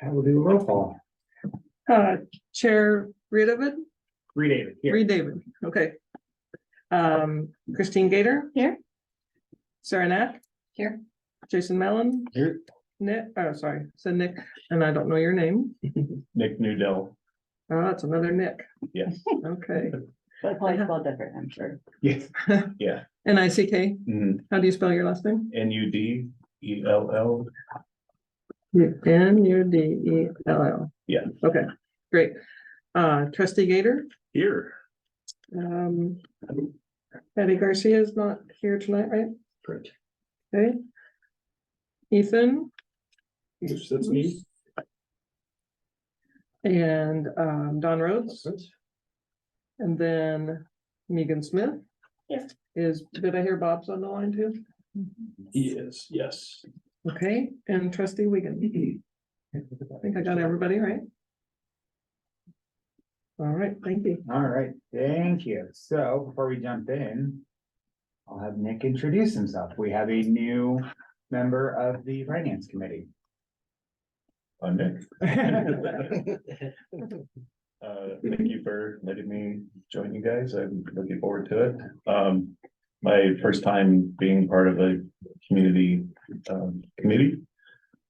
I will do a roll call. Chair Redavid? David here. Reed David, okay. Christine Gator? Here. Sarah Knack? Here. Jason Mellon? Here. Nick, oh, sorry, said Nick, and I don't know your name. Nick Newdell. Oh, that's another Nick. Yes. Okay. But probably spelled different, I'm sure. Yes. Yeah. N-I-C-K, Mhm. how do you spell your last name? Nudell. N-U-D-E-L-L. Yeah. Okay, great. Trustee Gator? Here. Patti Garcia is not here tonight, right? Correct. Okay. Ethan Yes, that's me. and Don Rhoads, and then Meagan Smith. Yeah. Did I hear Bob's on the line too? He is, yes. Okay, and trustee Wiegand. I think I got everybody right. All right, thank you. All right, thank you. So before we jump in, I'll have Nick introduce himself. We have a new member of the finance committee. I'm Nick. Thank you for letting me join you guys. I'm looking forward to it. My first time being part of a community committee.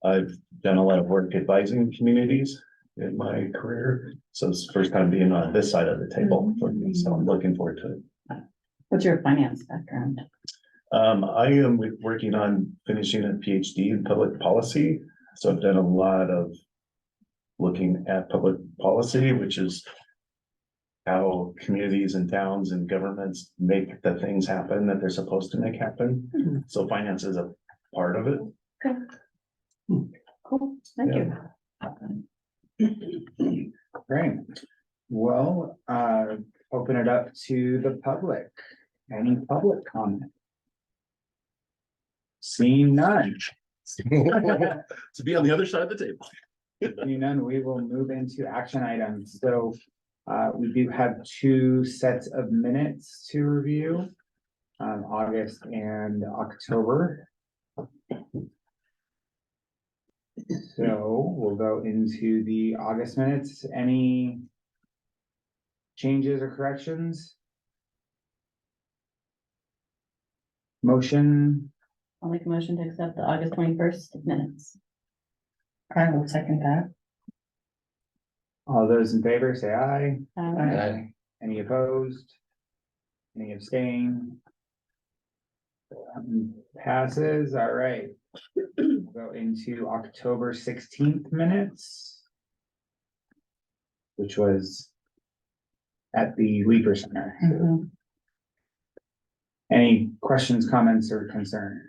I've done a lot of work advising communities in my career, so it's the first time being on this side of the table for me, so I'm looking forward to it. What's your finance background? I am working on finishing a PhD in public policy, so I've done a lot of looking at public policy, which is how communities and towns and governments make the things happen that they're supposed to make happen. So finance is a part of it. Okay. Cool, thank you. Great. Well, open it up to the public. Any public comment? Seeing none. To be on the other side of the table. Seeing none, we will move into action items. So we do have 2 sets of minutes to review. August and October. So we'll go into the August minutes. Any changes or corrections? Motion, I'll make a motion to accept the August 21st minutes. I will second that. all those in favor say aye. Aye. Any opposed? Any abstain? Passes, all right. We'll go into October 16th minutes. Which was at the Leaper Center. Mhm. Any questions, comments, or concern?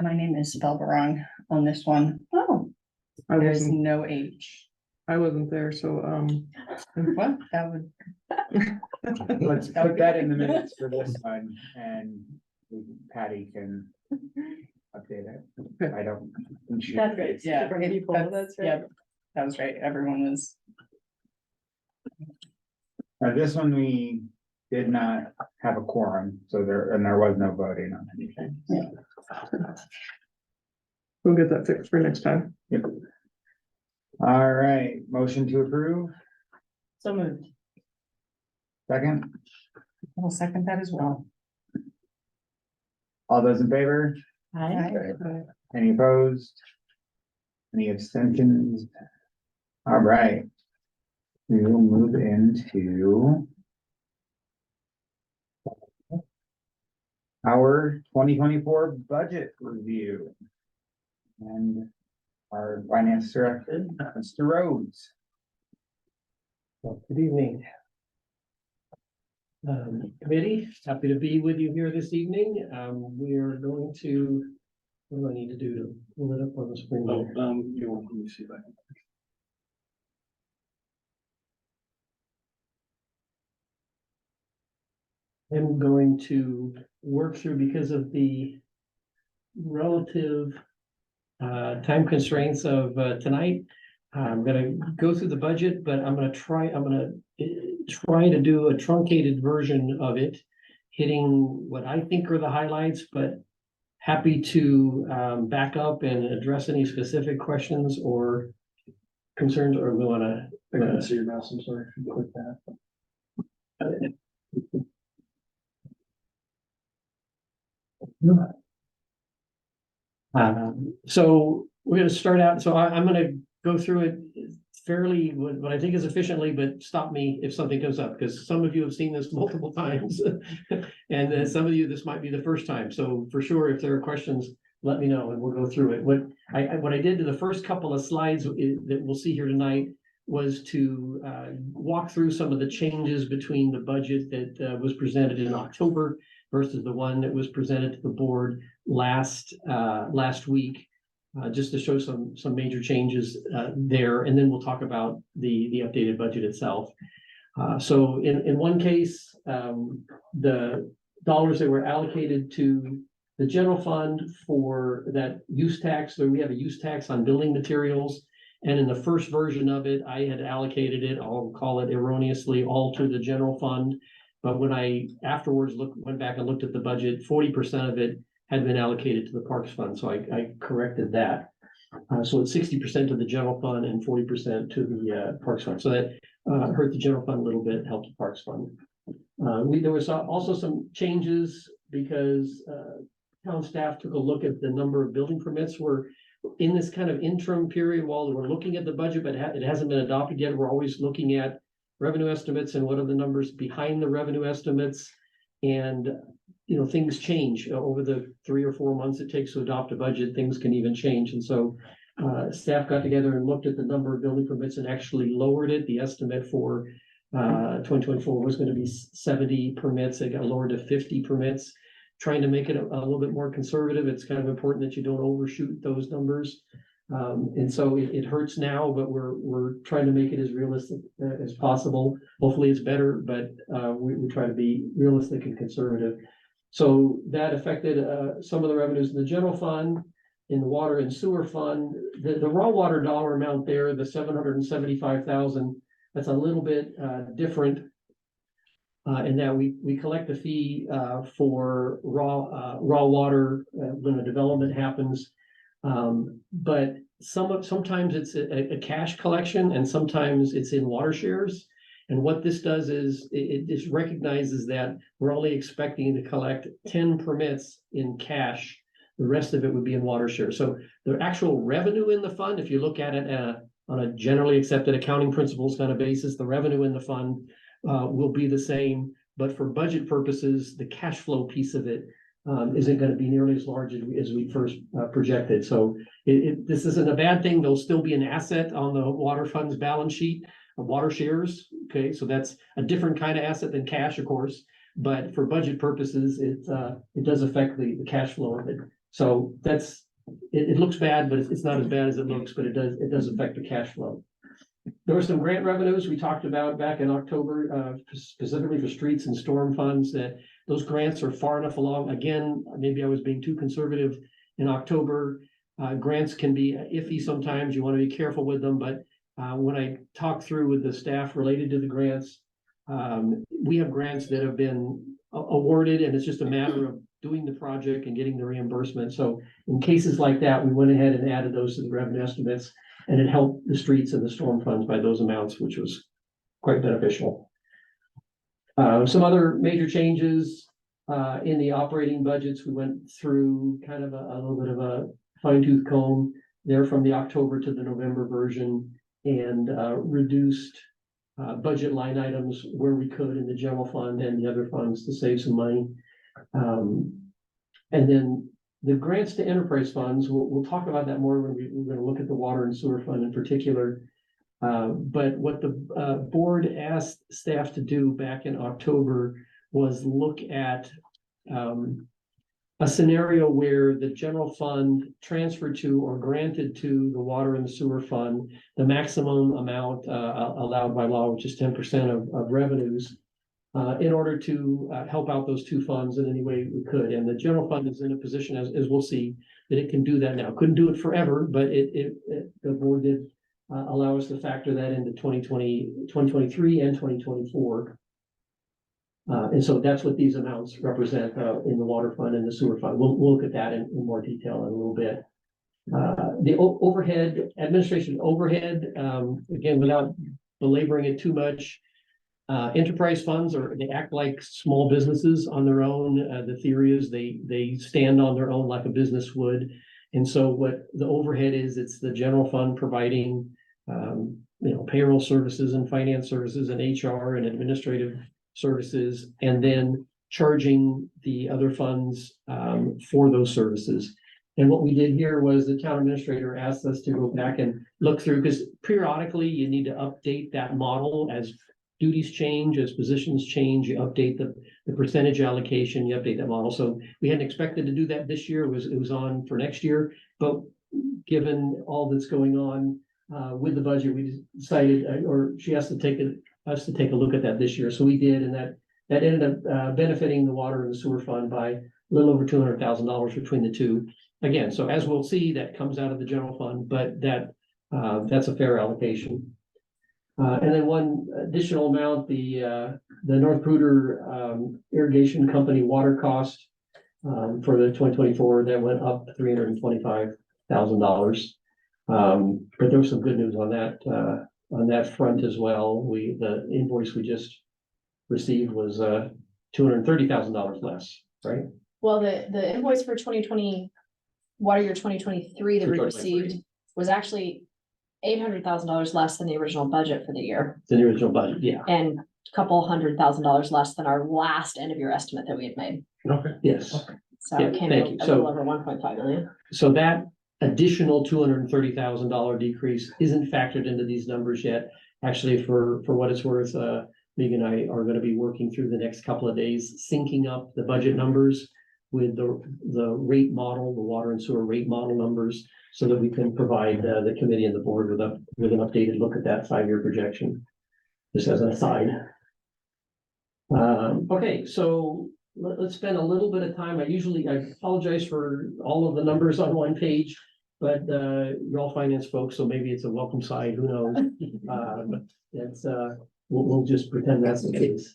My name is spelled wrong on this one. Oh, There's no H. I wasn't there, so, What? That would, Let's put that in the minutes for this one, and Patty can update it. I don't. think she- that's right. yeah. Different people, that's right. Yeah, that was right. Everyone was, This one, we did not have a quorum, so there was no voting on anything. we'll get that fixed for next time. Yep. All right, motion to approve, So moved. second, I'll second that as well. all those in favor? Aye. Any opposed? Any abstentions? All right. We will move into our 2024 budget review. And our finance director, Mr. Rhoads. Good evening. Committee, happy to be with you here this evening. We are going to, what do I need to do to pull it up on the screen? You want me to see if I can. I'm going to work through, because of the relative time constraints of tonight. I'm gonna go through the budget, but I'm gonna try to do a truncated version of it, hitting what I think are the highlights, but happy to back up and address any specific questions or concerns, or we wanna? I couldn't see your mouse, I'm sorry. If you click that. So we're gonna start out, so I'm gonna go through it fairly, what I think is efficiently, but stop me if something comes up, because some of you have seen this multiple times. And then some of you, this might be the first time, so for sure, if there are questions, let me know and we'll go through it. What I did to the first couple of slides that we'll see here tonight was to walk through some of the changes between the budget that was presented in October versus the one that was presented to the board last week, just to show some major changes there, and then we'll talk about the updated budget itself. So in one case, the dollars that were allocated to the general fund for that use tax, so we have a use tax on building materials. And in the first version of it, I had allocated it, I'll call it erroneously, all to the general fund. But when I afterwards went back and looked at the budget, 40% of it had been allocated to the Parks Fund. So I corrected that. So it's 60% to the general fund and 40% to the Parks Fund. So that hurt the general fund a little bit, helped the Parks Fund. There was also some changes because town staff took a look at the number of building permits. We're in this kind of interim period while we're looking at the budget, but it hasn't been adopted yet. We're always looking at revenue estimates and what are the numbers behind the revenue estimates. And, you know, things change over the 3 or 4 months it takes to adopt a budget, things can even change. And so staff got together and looked at the number of building permits and actually lowered it. The estimate for 2024 was going to be 70 permits. It got lowered to 50 permits, trying to make it a little bit more conservative. It's kind of important that you don't overshoot those numbers. And so it hurts now, but we're trying to make it as realistic as possible. Hopefully it's better, but we try to be realistic and conservative. So that affected some of the revenues in the general fund, in the water and sewer fund. The raw water dollar amount there, the 775,000, that's a little bit different. In that we collect a fee for raw water when a development happens. But sometimes it's a cash collection and sometimes it's in water shares. And what this does is it just recognizes that we're only expecting to collect 10 permits in cash. The rest of it would be in water share. So the actual revenue in the fund, if you look at it on a generally accepted accounting principles kind of basis, the revenue in the fund will be the same. But for budget purposes, the cash flow piece of it isn't going to be nearly as large as we first projected. So this isn't a bad thing. There'll still be an asset on the water fund's balance sheet of water shares. Okay, so that's a different kind of asset than cash, of course. But for budget purposes, it does affect the cash flow of it. So it looks bad, but it's not as bad as it looks. But it does affect the cash flow. There were some grant revenues we talked about back in October, specifically for streets and storm funds, that those grants are far enough along. Again, maybe I was being too conservative in October. Grants can be iffy sometimes. You want to be careful with them. But when I talk through with the staff related to the grants, we have grants that have been awarded, and it's just a matter of doing the project and getting the reimbursement. So in cases like that, we went ahead and added those to the revenue estimates. And it helped the streets and the storm funds by those amounts, which was quite beneficial. Some other major changes in the operating budgets. We went through kind of a little bit of a fine-tooth comb there from the October to the November version, and reduced budget line items where we could in the general fund and the other funds to save some money. And then the grants to enterprise funds, we'll talk about that more when we're going to look at the water and sewer fund in particular. But what the board asked staff to do back in October was look at a scenario where the general fund transferred to or granted to the water and the sewer fund the maximum amount allowed by law, which is 10% of revenues, in order to help out those two funds in any way we could. And the general fund is in a position, as we'll see, that it can do that now. Couldn't do it forever, but the board did allow us to factor that into 2023 and 2024. And so that's what these amounts represent in the water fund and the sewer fund. We'll look at that in more detail in a little bit. The overhead, administration overhead, again, without belaboring it too much. Enterprise funds they act like small businesses on their own. The theory is they stand on their own like a business would. And so what the overhead is, it's the general fund providing, payroll services and finance services and HR and administrative services, and then charging the other funds, for those services. And what we did here was the town administrator asked us to go back and look through, because periodically you need to update that model as duties change, as positions change, you update the percentage allocation, you update that model. So we hadn't expected to do that this year. It was on for next year, but given all that's going on with the budget, we decided, or she asked us to take a look at that this year. So we did, and that ended up benefiting the water and the sewer fund by a little over $200,000 between the two. Again, so as we'll see, that comes out of the general fund, but that's a fair allocation. And then one additional amount, the North Pruder Irrigation Company water cost for the 2024, that went up $325,000. But there was some good news on that front as well. The invoice we just received was $230,000 less, right? Well, the invoice for 2020, water year 2023 that we 2023. received was actually $800,000 less than the original budget for the year, The original budget, yeah. and a couple $100,000 less than our last end of year estimate that we had made. Okay. Yes. So Yeah, it came thank in you. a So- little over 1.5 million. So that additional $230,000 decrease isn't factored into these numbers yet. Actually, for what it's worth, Meagan and I are gonna be working through the next couple of days, syncing up the budget numbers with the rate model, the water and sewer rate model numbers, so that we can provide the committee and the board with an updated look at that 5-year projection. Just as an aside. Okay, so let's spend a little bit of time. I apologize for all of the numbers on one page, but you're all finance folks, so maybe it's a welcome side, who knows? But it's we'll just pretend that's the case.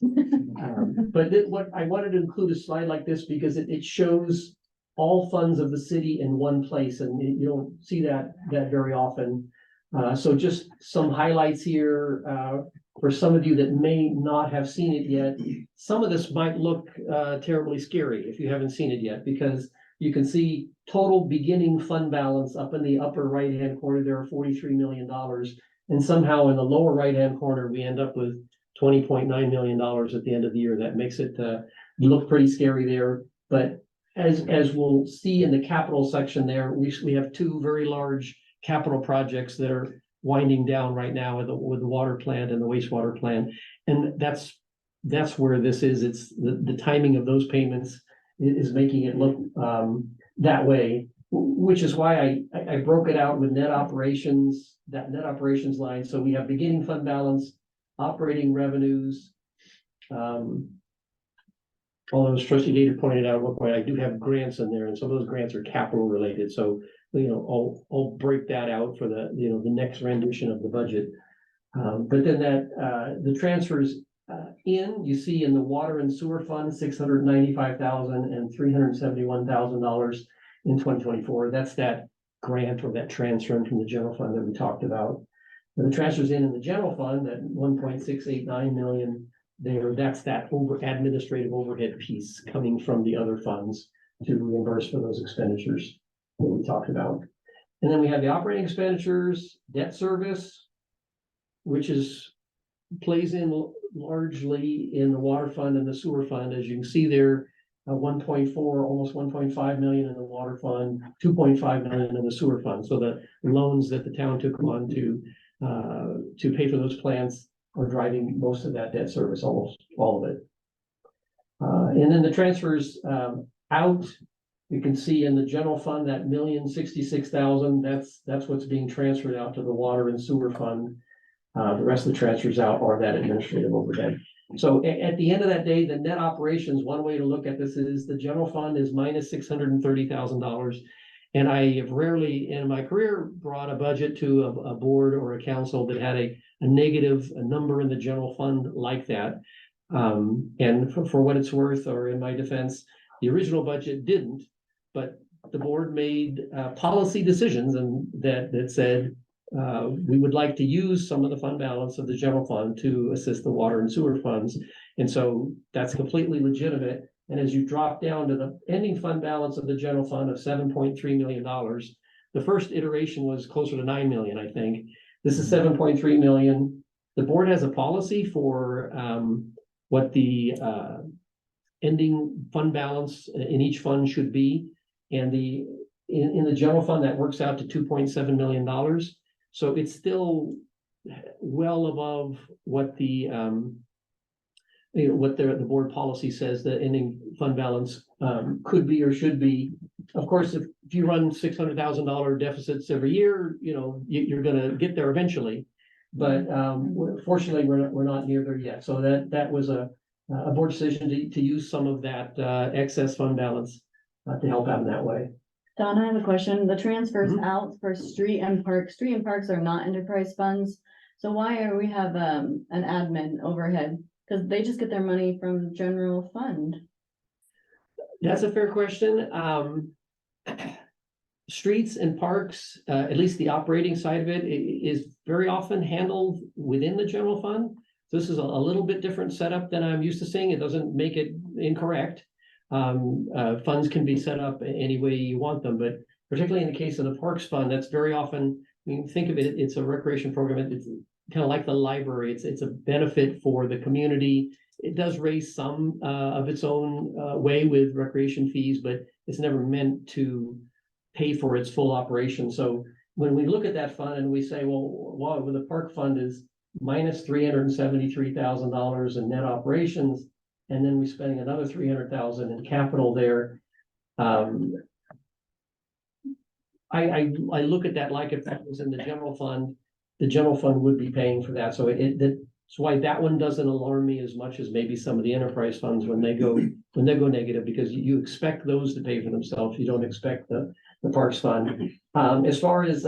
But what I wanted to include a slide like this because it shows all funds of the city in one place, and you don't see that very often. So just some highlights here for some of you that may not have seen it yet. Some of this might look terribly scary if you haven't seen it yet, because you can see total beginning fund balance up in the upper right-hand corner. There are $43 million. And somehow in the lower right-hand corner, we end up with $20.9 million at the end of the year. That makes it look pretty scary there. But as we'll see in the capital section there, we have two very large capital projects that are winding down right now with the water plant and the wastewater plant. And that's where this is. It's the timing of those payments is making it look that way, which is why I broke it out with net operations, that net operations line. So we have beginning fund balance, operating revenues. Although as Trustee Gator pointed out at one point, I do have grants in there, and some of those grants are capital related. So, I'll break that out for the next rendition of the budget. But then the transfers you see in the water and sewer fund, $695,000 and $371,000 in 2024. That's that grant or that transfer from the general fund that we talked about. And the transfers in the general fund, that 1.689 million there, that's that administrative overhead piece coming from the other funds to reimburse for those expenditures that we talked about. And then we have the operating expenditures, debt service, which plays in largely in the water fund and the sewer fund. As you can see there, 1.4, almost 1.5 million in the water fund, 2.5 million in the sewer fund. So the loans that the town took on to pay for those plants are driving most of that debt service, almost all of it. And then the transfers out, you can see in the general fund that $1,066,000, that's what's being transferred out to the water and sewer fund. The rest of the transfers out are that administrative overhead. So at the end of that day, the net operations, one way to look at this is the general fund is minus $630,000. And I have rarely in my career brought a budget to a board or a council that had a negative number in the general fund like that. And for what it's worth, or in my defense, the original budget didn't, but the board made policy decisions and that said we would like to use some of the fund balance of the general fund to assist the water and sewer funds. And so that's completely legitimate. And as you drop down to the ending fund balance of the general fund of $7.3 million, the first iteration was closer to 9 million, I think. This is 7.3 million. The board has a policy for what the ending fund balance in each fund should be. And in the general fund, that works out to $2.7 million. So it's still well above what the board policy says the ending fund balance could be or should be. Of course, if you run $600,000 deficits every year, you're going to get there eventually. But fortunately, we're not near there yet. So that was a board decision to use some of that excess fund balance to help out in that way. Don, I have a question. The transfers out for street and parks are not enterprise funds. So why are we have an admin overhead? Because they just get their money from general fund. That's a fair question. Streets and parks, at least the operating side of it, is very often handled within the general fund. This is a little bit different setup than I'm used to seeing. It doesn't make it incorrect. Funds can be set up any way you want them, but particularly in the case of the Parks Fund, that's very often, think of it, it's a recreation program. It's kind of like the library. It's a benefit for the community. It does raise some of its own way with recreation fees, but it's never meant to pay for its full operation. So when we look at that fund and we say, well, the Park Fund is minus $373,000 in net operations, and then we're spending another $300,000 in capital there. I look at that like if that was in the general fund would be paying for that. So that's why that one doesn't alarm me as much as maybe some of the enterprise funds when they go negative, because you expect those to pay for themselves. You don't expect the Parks Fund. As far as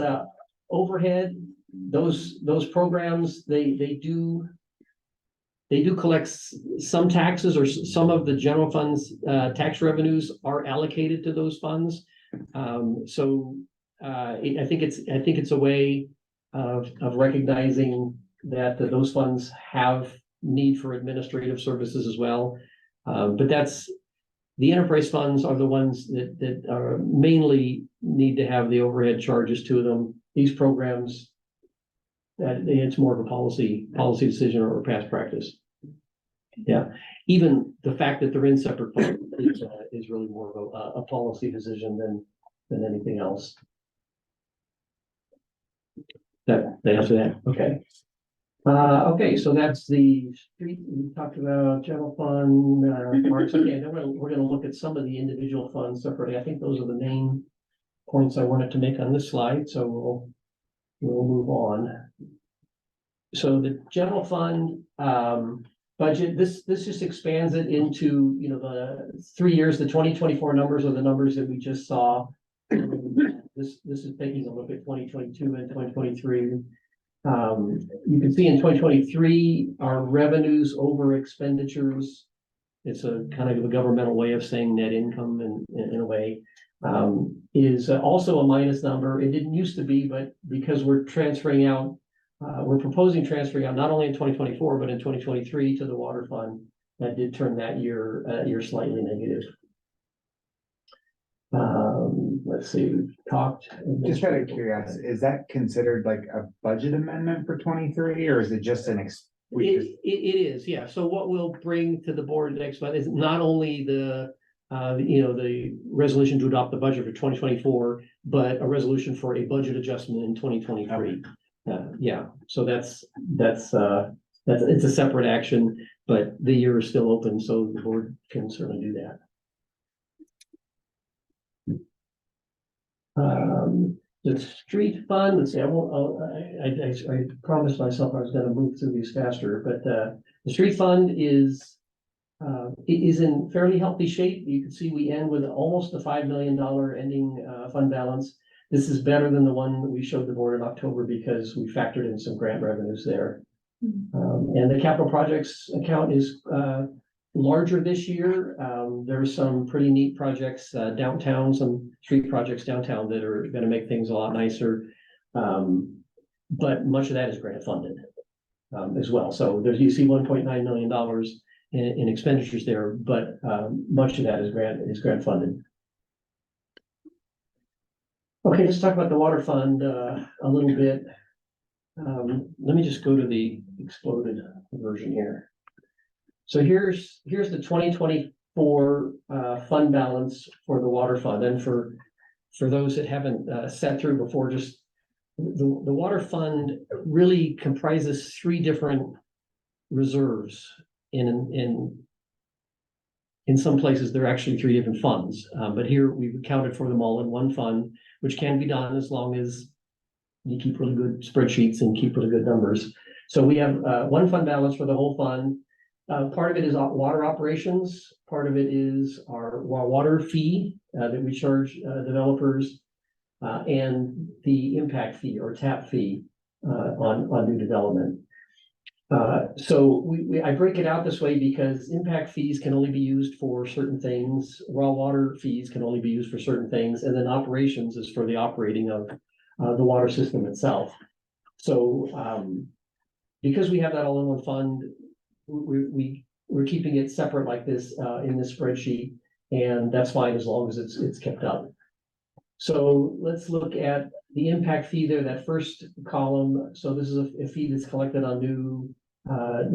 overhead, those programs, they do collect some taxes, or some of the general funds tax revenues are allocated to those funds. I think it's a way of recognizing that those funds have need for administrative services as well. But that's the enterprise funds are the ones that are mainly need to have the overhead charges to them. These programs, it's more of a policy decision or past practice. Yeah, even the fact that they're in separate funds is really more of a policy decision than anything else. That answer that. Okay. Okay, so that's the street. We talked about general fund, parks. Okay, then we're going to look at some of the individual funds separately. I think those are the main points I wanted to make on this slide. So we'll move on. So the general fund budget, this just expands it into the 3 years. The 2024 numbers are the numbers that we just saw. This is taking a look at 2022 and 2023. You can see in 2023 our revenues over expenditures. It's a kind of a governmental way of saying net income in a way. Is also a minus number. It didn't used to be, but because we're transferring out, we're proposing transferring out not only in 2024 but in 2023 to the water fund. That did turn that year slightly negative. Let's see, we've talked. Just out of curiosity, is that considered like a budget amendment for 23, or is it just an It is, yeah. So what we'll bring to the board next month is not only the resolution to adopt the budget for 2024, but a resolution for a budget adjustment in 2023. Yeah, so that's it's a separate action, but the year is still open, so the board can certainly do that. The street fund, let's see, I promised myself I was going to move through these faster, but the street fund is in fairly healthy shape. You can see we end with almost a $5 million ending fund balance. This is better than the one that we showed the board in October because we factored in some grant revenues there. And the capital projects account is larger this year. There's some pretty neat projects downtown, some street projects downtown that are gonna make things a lot nicer. But much of that is grant funded as well. So there's, you see $1.9 million in expenditures there, but much of that is grant funded. Okay, let's talk about the water fund a little bit. Let me just go to the exploded version here. So here's the 2024 fund balance for the water fund. And for those that haven't sat through before, just the water fund really comprises three different reserves. In some places, there are actually three different funds, but here we've accounted for them all in one fund, which can be done as long as you keep really good spreadsheets and keep really good numbers. So we have one fund balance for the whole fund. Part of it is water operations. Part of it is our water fee that we charge developers, and the impact fee or tap fee on new development. So I break it out this way because impact fees can only be used for certain things. Raw water fees can only be used for certain things. And then operations is for the operating of the water system itself. So because we have that all in one fund, we're keeping it separate like this in this spreadsheet, and that's fine as long as it's kept up. So let's look at the impact fee there, that first column. So this is a fee that's collected on new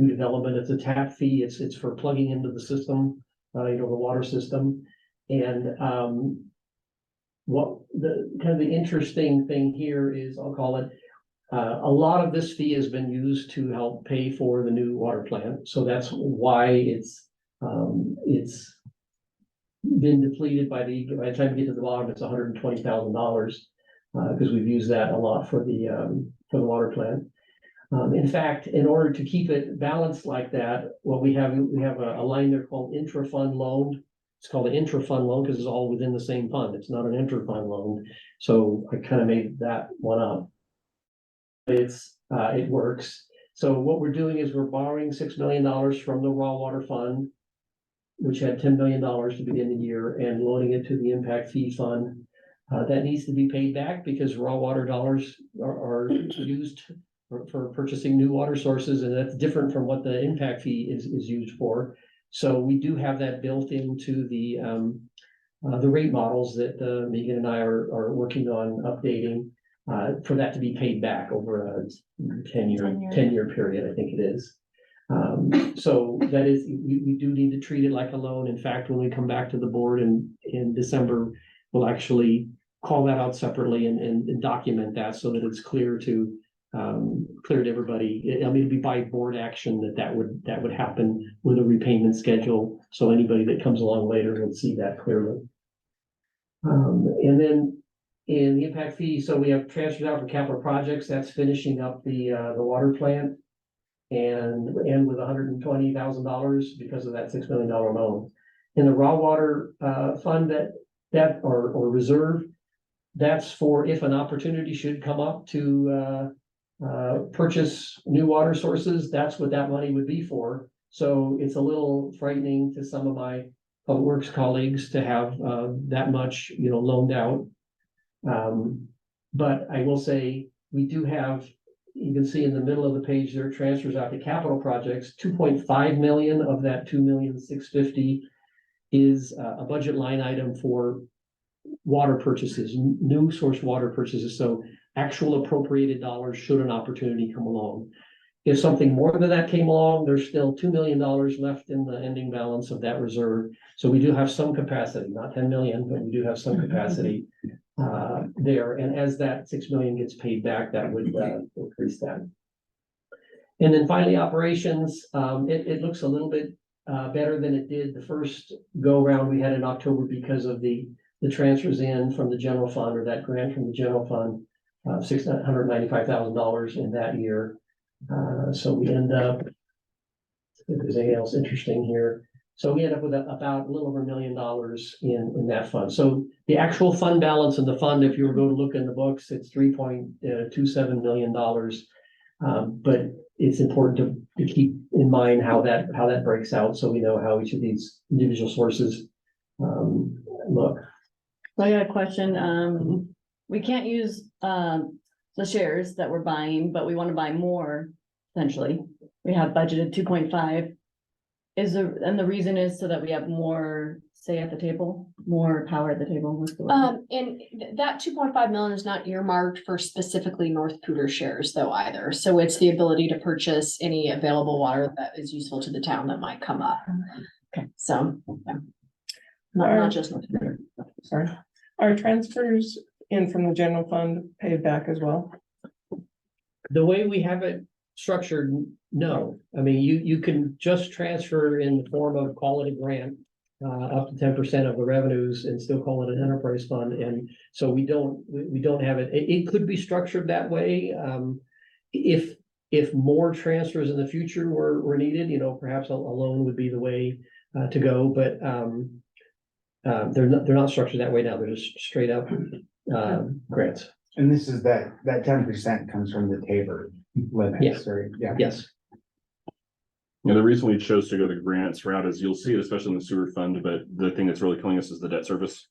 development. It's a tap fee. It's for plugging into the system, the water system. And what the kind of the interesting thing here is, I'll call it, a lot of this fee has been used to help pay for the new water plant. So that's why it's been depleted by the time you get to the bottom, it's $120,000 because we've used that a lot for the water plant. In fact, in order to keep it balanced like that, what we have a line there called intra-fund loan. It's called an intra-fund loan because it's all within the same fund. It's not an inter-fund loan. So I kind of made that one up. It works. So what we're doing is we're borrowing $6 million from the raw water fund, which had $10 million to begin the year, and loading it to the impact fee fund. That needs to be paid back because raw water dollars are used for purchasing new water sources, and that's different from what the impact fee is used for. So we do have that built into the rate models that Meagan and I are working on updating for that to be paid back over a 10-year period, I think it is. So that is, we do need to treat it like a loan. In fact, when we come back to the board in December, we'll actually call that out separately and document that so that it's clear to everybody. I mean, it'd be by board action that would happen with a repayment schedule. So anybody that comes along later will see that clearly. And then in the impact fee, so we have transfers out for capital projects. That's finishing up the water plant, and with $120,000 because of that $6 million loan. In the raw water fund that or reserve, that's for if an opportunity should come up to purchase new water sources. That's what that money would be for. So it's a little frightening to some of my public works colleagues to have that much, loaned out. But I will say we do have, you can see in the middle of the page there, transfers out to capital projects. 2.5 million of that 2,650,000 is a budget line item for water purchases, new source water purchases. So actual appropriated dollars should an opportunity come along. If something more than that came along, there's still $2 million left in the ending balance of that reserve. So we do have some capacity, not 10 million, but we do have some capacity there. And as that 6 million gets paid back, that would increase that. And then finally, operations, it looks a little bit better than it did the first go round we had in October because of the transfers in from the general fund, or that grant from the general fund, $695,000 in that year. So we end up, if there's anything else interesting here. So we end up with about a little over $1 million in that fund. So the actual fund balance in the fund, if you were going to look in the books, it's $3.27 million. But it's important to keep in mind how that breaks out, so we know how each of these individual sources look. So I got a question, we can't use, the shares that we're buying, but we wanna buy more, essentially. We have budgeted 2.5. And the reason is so that we have more say at the table, more power at the table. What's the word? And that 2.5 million is not earmarked for specifically North Poudre shares though either. So it's the ability to purchase any available water that is useful to the town that might come up. Okay. So, yeah. Not just North Poudre. Sorry. Are transfers in from the general fund paid back as well? The way we have it structured, no. I mean, you can just transfer in the form of call it a grant, up to 10% of the revenues and still call it an enterprise fund. And so we don't have it. It could be structured that way. If more transfers in the future were needed, perhaps a loan would be the way to go, but they're not structured that way now. They're just straight up grants. And this is that 10% comes from the Tabor limits, right? Yeah. Yes. The reason we chose to go the grants route is you'll see it, especially in the sewer fund, but the thing that's really killing us is the debt service.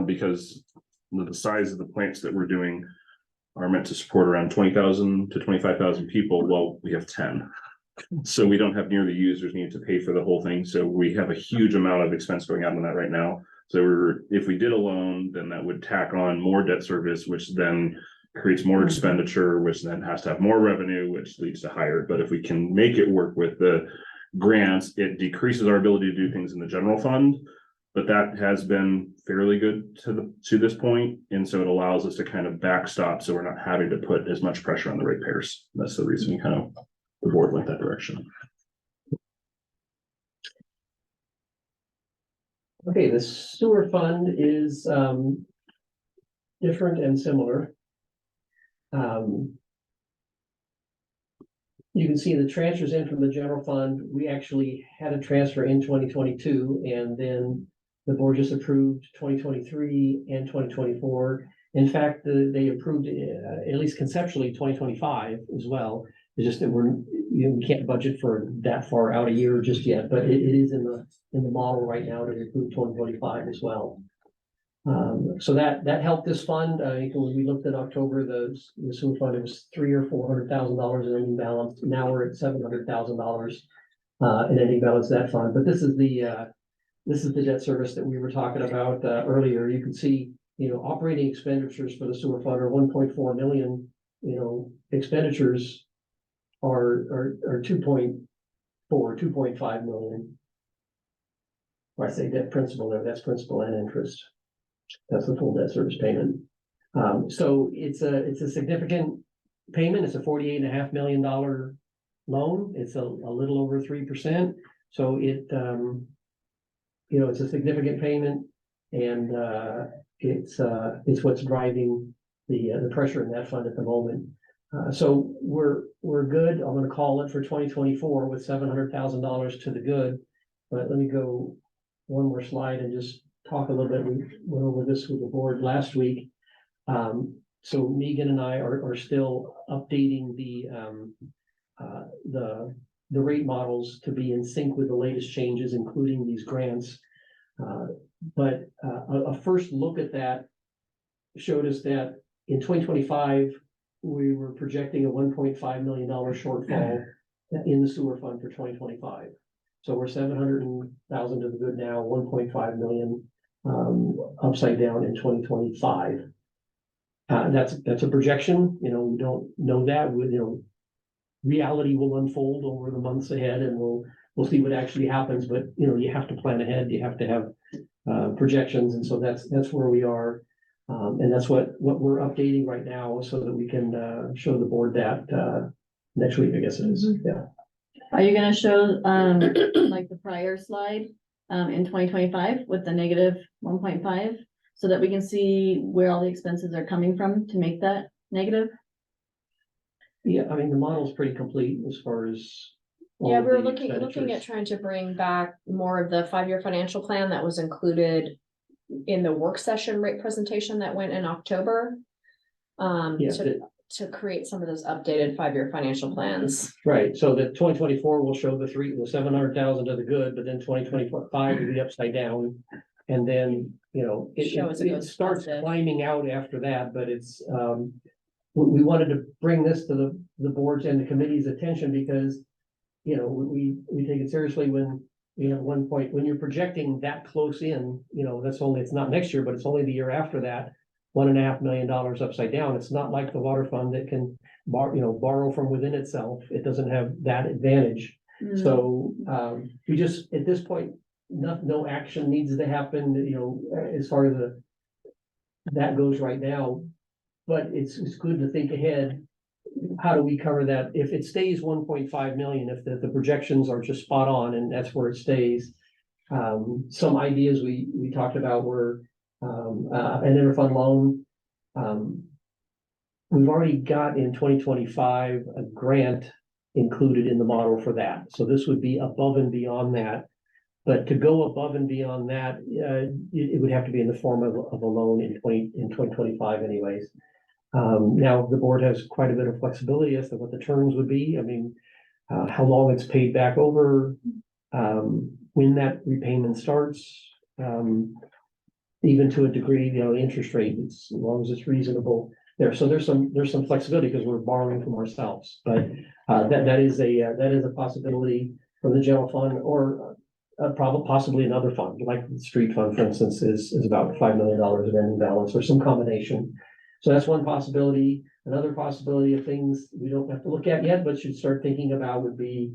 Because the size of the plants that we're doing are meant to support around 20,000 to 25,000 people. Well, we have 10. So we don't have near the users needed to pay for the whole thing. So we have a huge amount of expense going out on that right now. So if we did a loan, then that would tack on more debt service, which then creates more expenditure, which then has to have more revenue, which leads to higher. But if we can make it work with the grants, it decreases our ability to do things in the general fund. But that has been fairly good to this point. And so it allows us to kind of backstop, so we're not having to put as much pressure on the ratepayers. That's the reason the board went that direction. Okay, the sewer fund is different and similar. You can see the transfers in from the general fund. We actually had a transfer in 2022, and then the board just approved 2023 and 2024. In fact, they approved at least conceptually 2025 as well. It's just that we can't budget for that far out a year just yet, but it is in the model right now to approve 2025 as well. So that helped this fund. When we looked at October, the sewer fund, it was $300,000 or $400,000 in ending balance. Now we're at $700,000 in ending balance of that fund. But this is the debt service that we were talking about earlier. You can see, operating expenditures for the sewer fund are 1.4 million. Expenditures are 2.5 million. Or I say debt principal there, that's principal and interest. That's the full debt service payment. So it's a significant payment. It's a $48.5 million loan. It's a little over 3%. So it's a significant payment, and it's what's driving the pressure in that fund at the moment. So we're good. I'm going to call it for 2024 with $700,000 to the good. But let me go one more slide and just talk a little bit. We went over this with the board last week. So Meagan and I are still updating the rate models to be in sync with the latest changes, including these grants. But a first look at that showed us that in 2025, we were projecting a $1.5 million shortfall in the sewer fund for 2025. So we're 700,000 to the good now, 1.5 million upside down in 2025. That's a projection. We don't know that. Reality will unfold over the months ahead, and we'll see what actually happens. But you have to plan ahead. You have to have projections, and so that's where we are, and that's what we're updating right now, so that we can show the board that next week. I guess it is. Yeah. Are you gonna show, like the prior slide, in 2025 with the negative 1.5, so that we can see where all the expenses are coming from to make that negative? Yeah, I mean, the model's pretty complete as far as. Yeah, all we're of the looking at expenditures. trying to bring back more of the 5-year financial plan that was included in the work session rate presentation that went in October. Yeah, to create some of those updated 5-year financial plans. Right, so the 2024 will show the 700,000 to the good, but then 2025 will be upside down. And then, you know, Show as it it goes starts positive. climbing out after that, but it's, we wanted to bring this to the board's and the committee's attention because, you know, we take it seriously when we have one point, when you're projecting that close in, you know, it's not next year, but it's only the year after that, $1.5 million upside down. It's not like the water fund that can borrow from within itself. It doesn't have that advantage. So, we just, at this point, no action needs to happen, you know, as far as that goes right now. But it's good to think ahead. How do we cover that? If it stays 1.5 million, if the projections are just spot on and that's where it stays. Some ideas we talked about were, an interfund loan. We've already got in 2025 a grant included in the model for that. So this would be above and beyond that. But to go above and beyond that, it would have to be in the form of a loan in 2025 anyways. Now the board has quite a bit of flexibility as to what the terms would be. I mean, how long it's paid back over, when that repayment starts, even to a degree, you know, the interest rate, as long as it's reasonable there. So there's some flexibility because we're borrowing from ourselves, but that is a possibility from the general fund or possibly another fund, like the street fund, for instance, is about $5 million of ending balance or some combination. So that's one possibility. Another possibility of things we don't have to look at yet, but should start thinking about would be,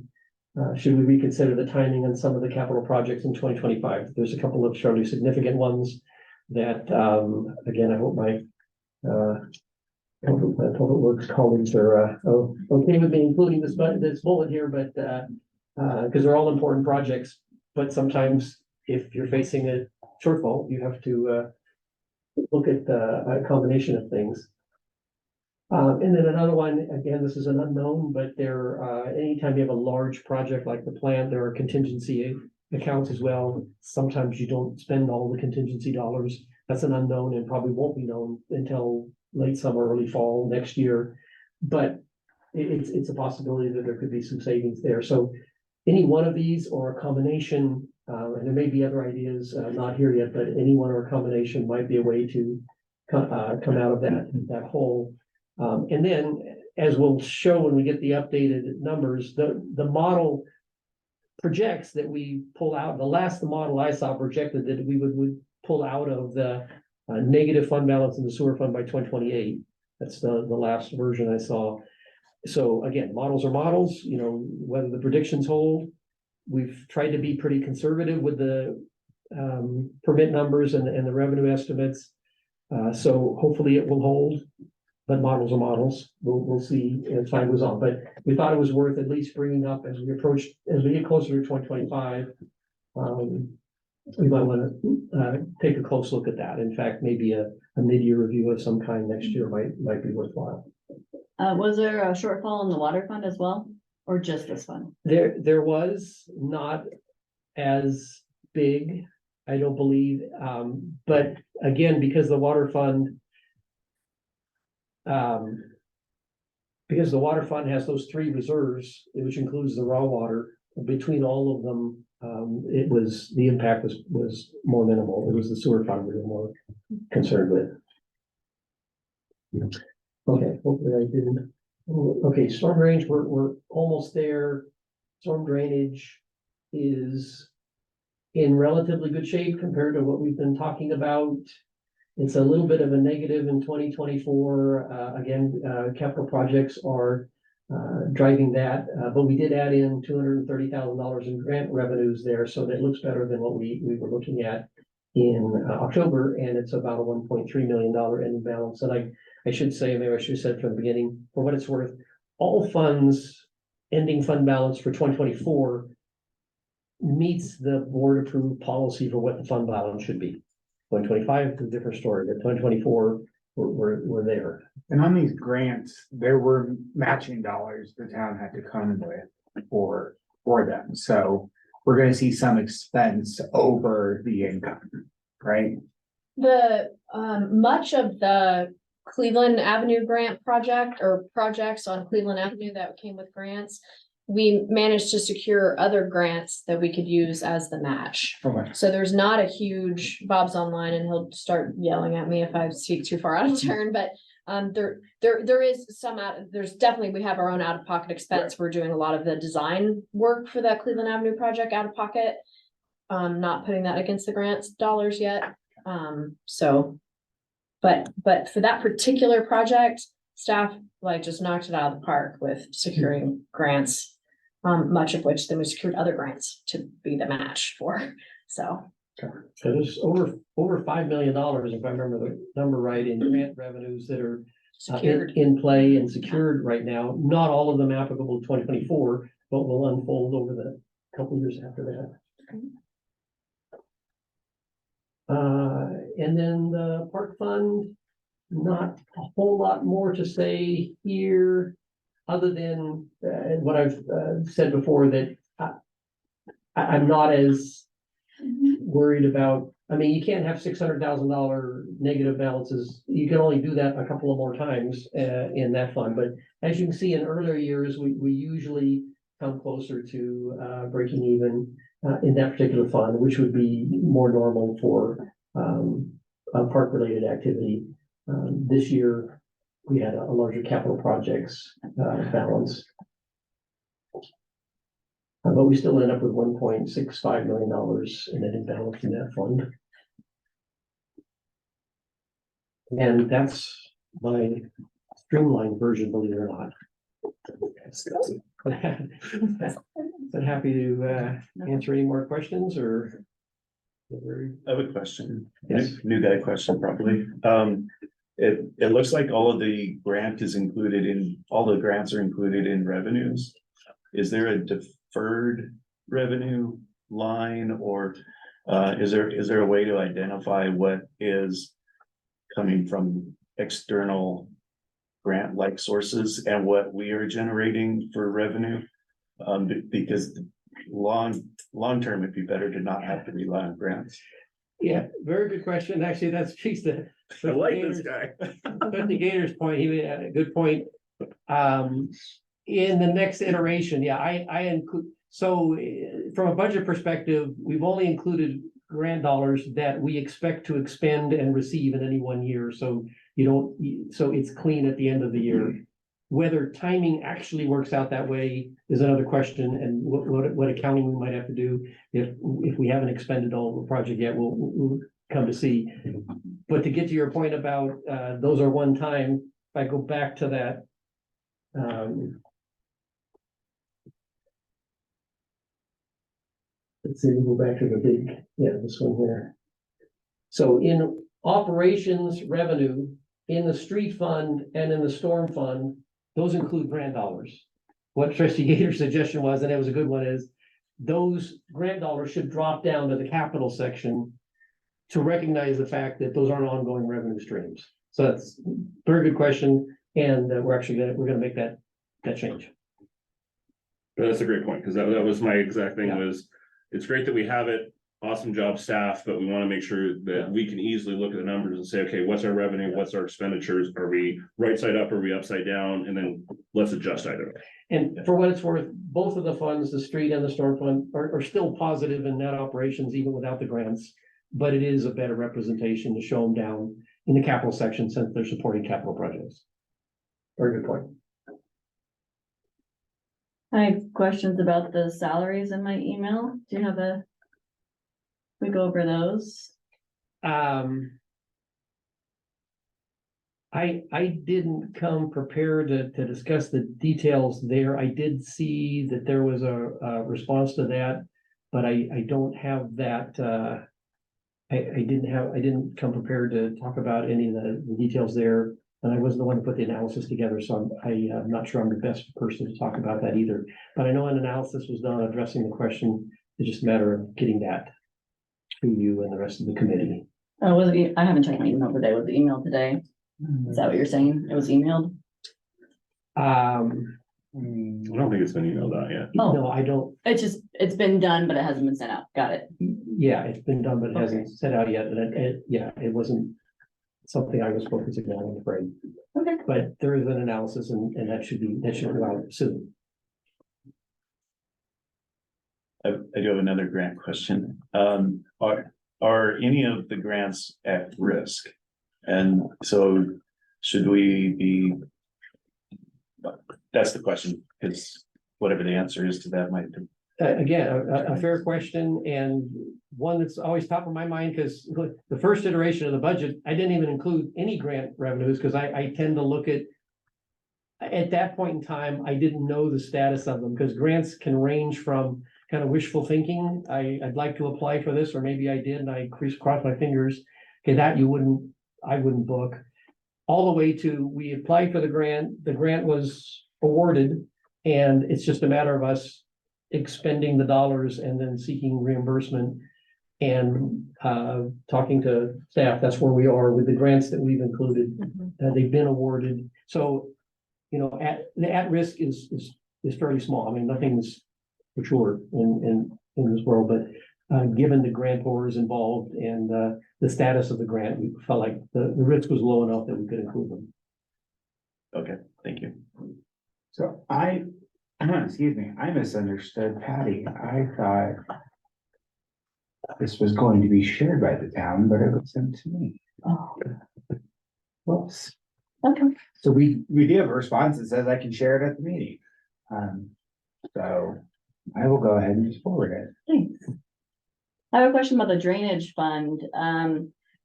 should we reconsider the timing on some of the capital projects in 2025? There's a couple of fairly significant ones that, again, I hope my Public Works colleagues are okay with me including this bullet here, but because they're all important projects. But sometimes if you're facing a shortfall, you have to look at a combination of things. And then another one, again, this is an unknown, but anytime you have a large project like the plant, there are contingency accounts as well. Sometimes you don't spend all the contingency dollars. That's an unknown and probably won't be known until late summer, early fall next year. But it's a possibility that there could be some savings there. So any one of these or a combination, and there may be other ideas not here yet, but any one or a combination might be a way to come out of that hole. And then, as we'll show when we get the updated numbers, the model projects that we pull out. The last model I saw projected that we would pull out of the negative fund balance in the sewer fund by 2028. That's the last version I saw. So again, models are models, you know, whether the predictions hold. We've tried to be pretty conservative with the permit numbers and the revenue estimates. So hopefully it will hold, but models are models. We'll see as time goes on, but we thought it was worth at least bringing up as we get closer to 2025. We might want to take a close look at that. In fact, maybe a mid-year review of some kind next year might be worthwhile. Was there a shortfall in the water fund as well, or just this fund? There was not as big, I don't believe, but again, because the water fund has those 3 reserves, which includes the raw water, between all of them, the impact was more minimal. It was the sewer fund we were more concerned with. Okay, hopefully I didn't. Okay, storm drainage, we're almost there. Storm drainage is in relatively good shape compared to what we've been talking about. It's a little bit of a negative in 2024. Again, capital projects are driving that, but we did add in $230,000 in grant revenues there, so that looks better than what we were looking at in October, and it's about a $1.3 million ending balance. And I should say, maybe I should have said from the beginning, for what it's worth, all funds ending fund balance for 2024 meets the board approved policy for what the fund balance should be. 2025 is a different story, but 2024 we're there. And on these grants, there were matching dollars the town had to come with for them. So we're gonna see some expense over the income, right? The much of the Cleveland Avenue grant project or projects on Cleveland Avenue that came with grants. We managed to secure other grants that we could use as the match. Okay. So there's not a huge, Bob's online and he'll start yelling at me if I speak too far out of turn, but there is some there's definitely, we have our own out-of-pocket expense. We're doing a lot of the design work for that Cleveland Avenue project out of pocket. Not putting that against the grants dollars yet. So, but for that particular project, staff like just knocked it out of the park with securing grants. Much of which then we secured other grants to be the match for, so. So there's over $5 million, if I remember the number right, in grant revenues that are Secured. in play and secured right now. Not all of them applicable to 2024, but will unfold over the couple years after that. And then the park fund, not a whole lot more to say here, other than what I've said before, that I'm not as worried about. I mean, you can't have $600,000 negative balances. You can only do that a couple of more times in that fund. But as you can see, in earlier years, we usually come closer to breaking even in that particular fund, which would be more normal for park-related activity. This year, we had a larger capital projects balance. But we still end up with $1.65 million in net imbalance in that fund. And that's my streamlined version, believe it or not. But happy to answer any more questions or. I have a question. Yes. New guy question probably. It looks like all of the grants are included in revenues. Is there a deferred revenue line or is there a way to identify what is coming from external grant-like sources and what we are generating for revenue? Because long term, it'd be better to not have to rely on grants. Yeah, very good question. Actually, that's piece that. I like this guy. But the Gator's point, he had a good point. In the next iteration, yeah, I include, so from a budget perspective, we've only included grant dollars that we expect to expend and receive in any one year. So so it's clean at the end of the year. Whether timing actually works out that way is another question, and what accounting we might have to do if we haven't expended all the project yet, we'll come to see. But to get to your point about those are one time, if I go back to that. Let's see, we'll go back to the big, this one here. So in operations revenue, in the street fund and in the storm fund, those include grant dollars. What Trustee Gator's suggestion was, and it was a good one, is those grant dollars should drop down to the capital section to recognize the fact that those aren't ongoing revenue streams. So that's a very good question, and we're gonna make that change. That's a great point, because that was my exact thing was, it's great that we have it, awesome job staff, but we want to make sure that we can easily look at the numbers and say, okay, what's our revenue, what's our expenditures, are we right side up, are we upside down, and then let's adjust either way. And for what it's worth, both of the funds, the street and the storm fund, are still positive in net operations even without the grants, but it is a better representation to show them down in the capital section since they're supporting capital projects. Very good point. I have questions about the salaries in my email. Do you have we go over those? I didn't come prepared to discuss the details there. I did see that there was a response to that, but I don't have that. I didn't come prepared to talk about any of the details there. And I wasn't the one to put the analysis together, so I'm not sure I'm the best person to talk about that either. But I know an analysis was done addressing the question. It's just a matter of getting that to you and the rest of the committee. Oh, I haven't checked my email today. Was the email today? Is that what you're saying? It was emailed? I don't think it's been emailed out yet. Oh. No, I don't. It's been done, but it hasn't been sent out. Got it. Yeah, it's been done, but it hasn't set out yet. And it wasn't something I was focusing on, I'm afraid. Okay. But there is an analysis and that should go out soon. I do have another grant question. Are any of the grants at risk? And so should we be? That's the question, because whatever the answer is to that might be. Again, a fair question and one that's always top of my mind, because the first iteration of the budget, I didn't even include any grant revenues, because I tend to look at that point in time, I didn't know the status of them, because grants can range from kind of wishful thinking. I'd like to apply for this, or maybe I did, and I crossed my fingers. Okay, that I wouldn't book. All the way to, we applied for the grant was awarded, and it's just a matter of us expending the dollars and then seeking reimbursement and talking to staff. That's where we are with the grants that we've included. They've been awarded. So, you know, the at risk is fairly small. I mean, nothing's for sure in this world, but given the grantors involved and the status of the grant, we felt like the risk was low enough that we could include them. Okay, thank you. So excuse me, I misunderstood Patty. I thought this was going to be shared by the town, but it was sent to me. Oh, Whoops. okay. So we do have a response that says I can share it at the meeting. So I will go ahead and just forward it. Thanks. I have a question about the drainage fund.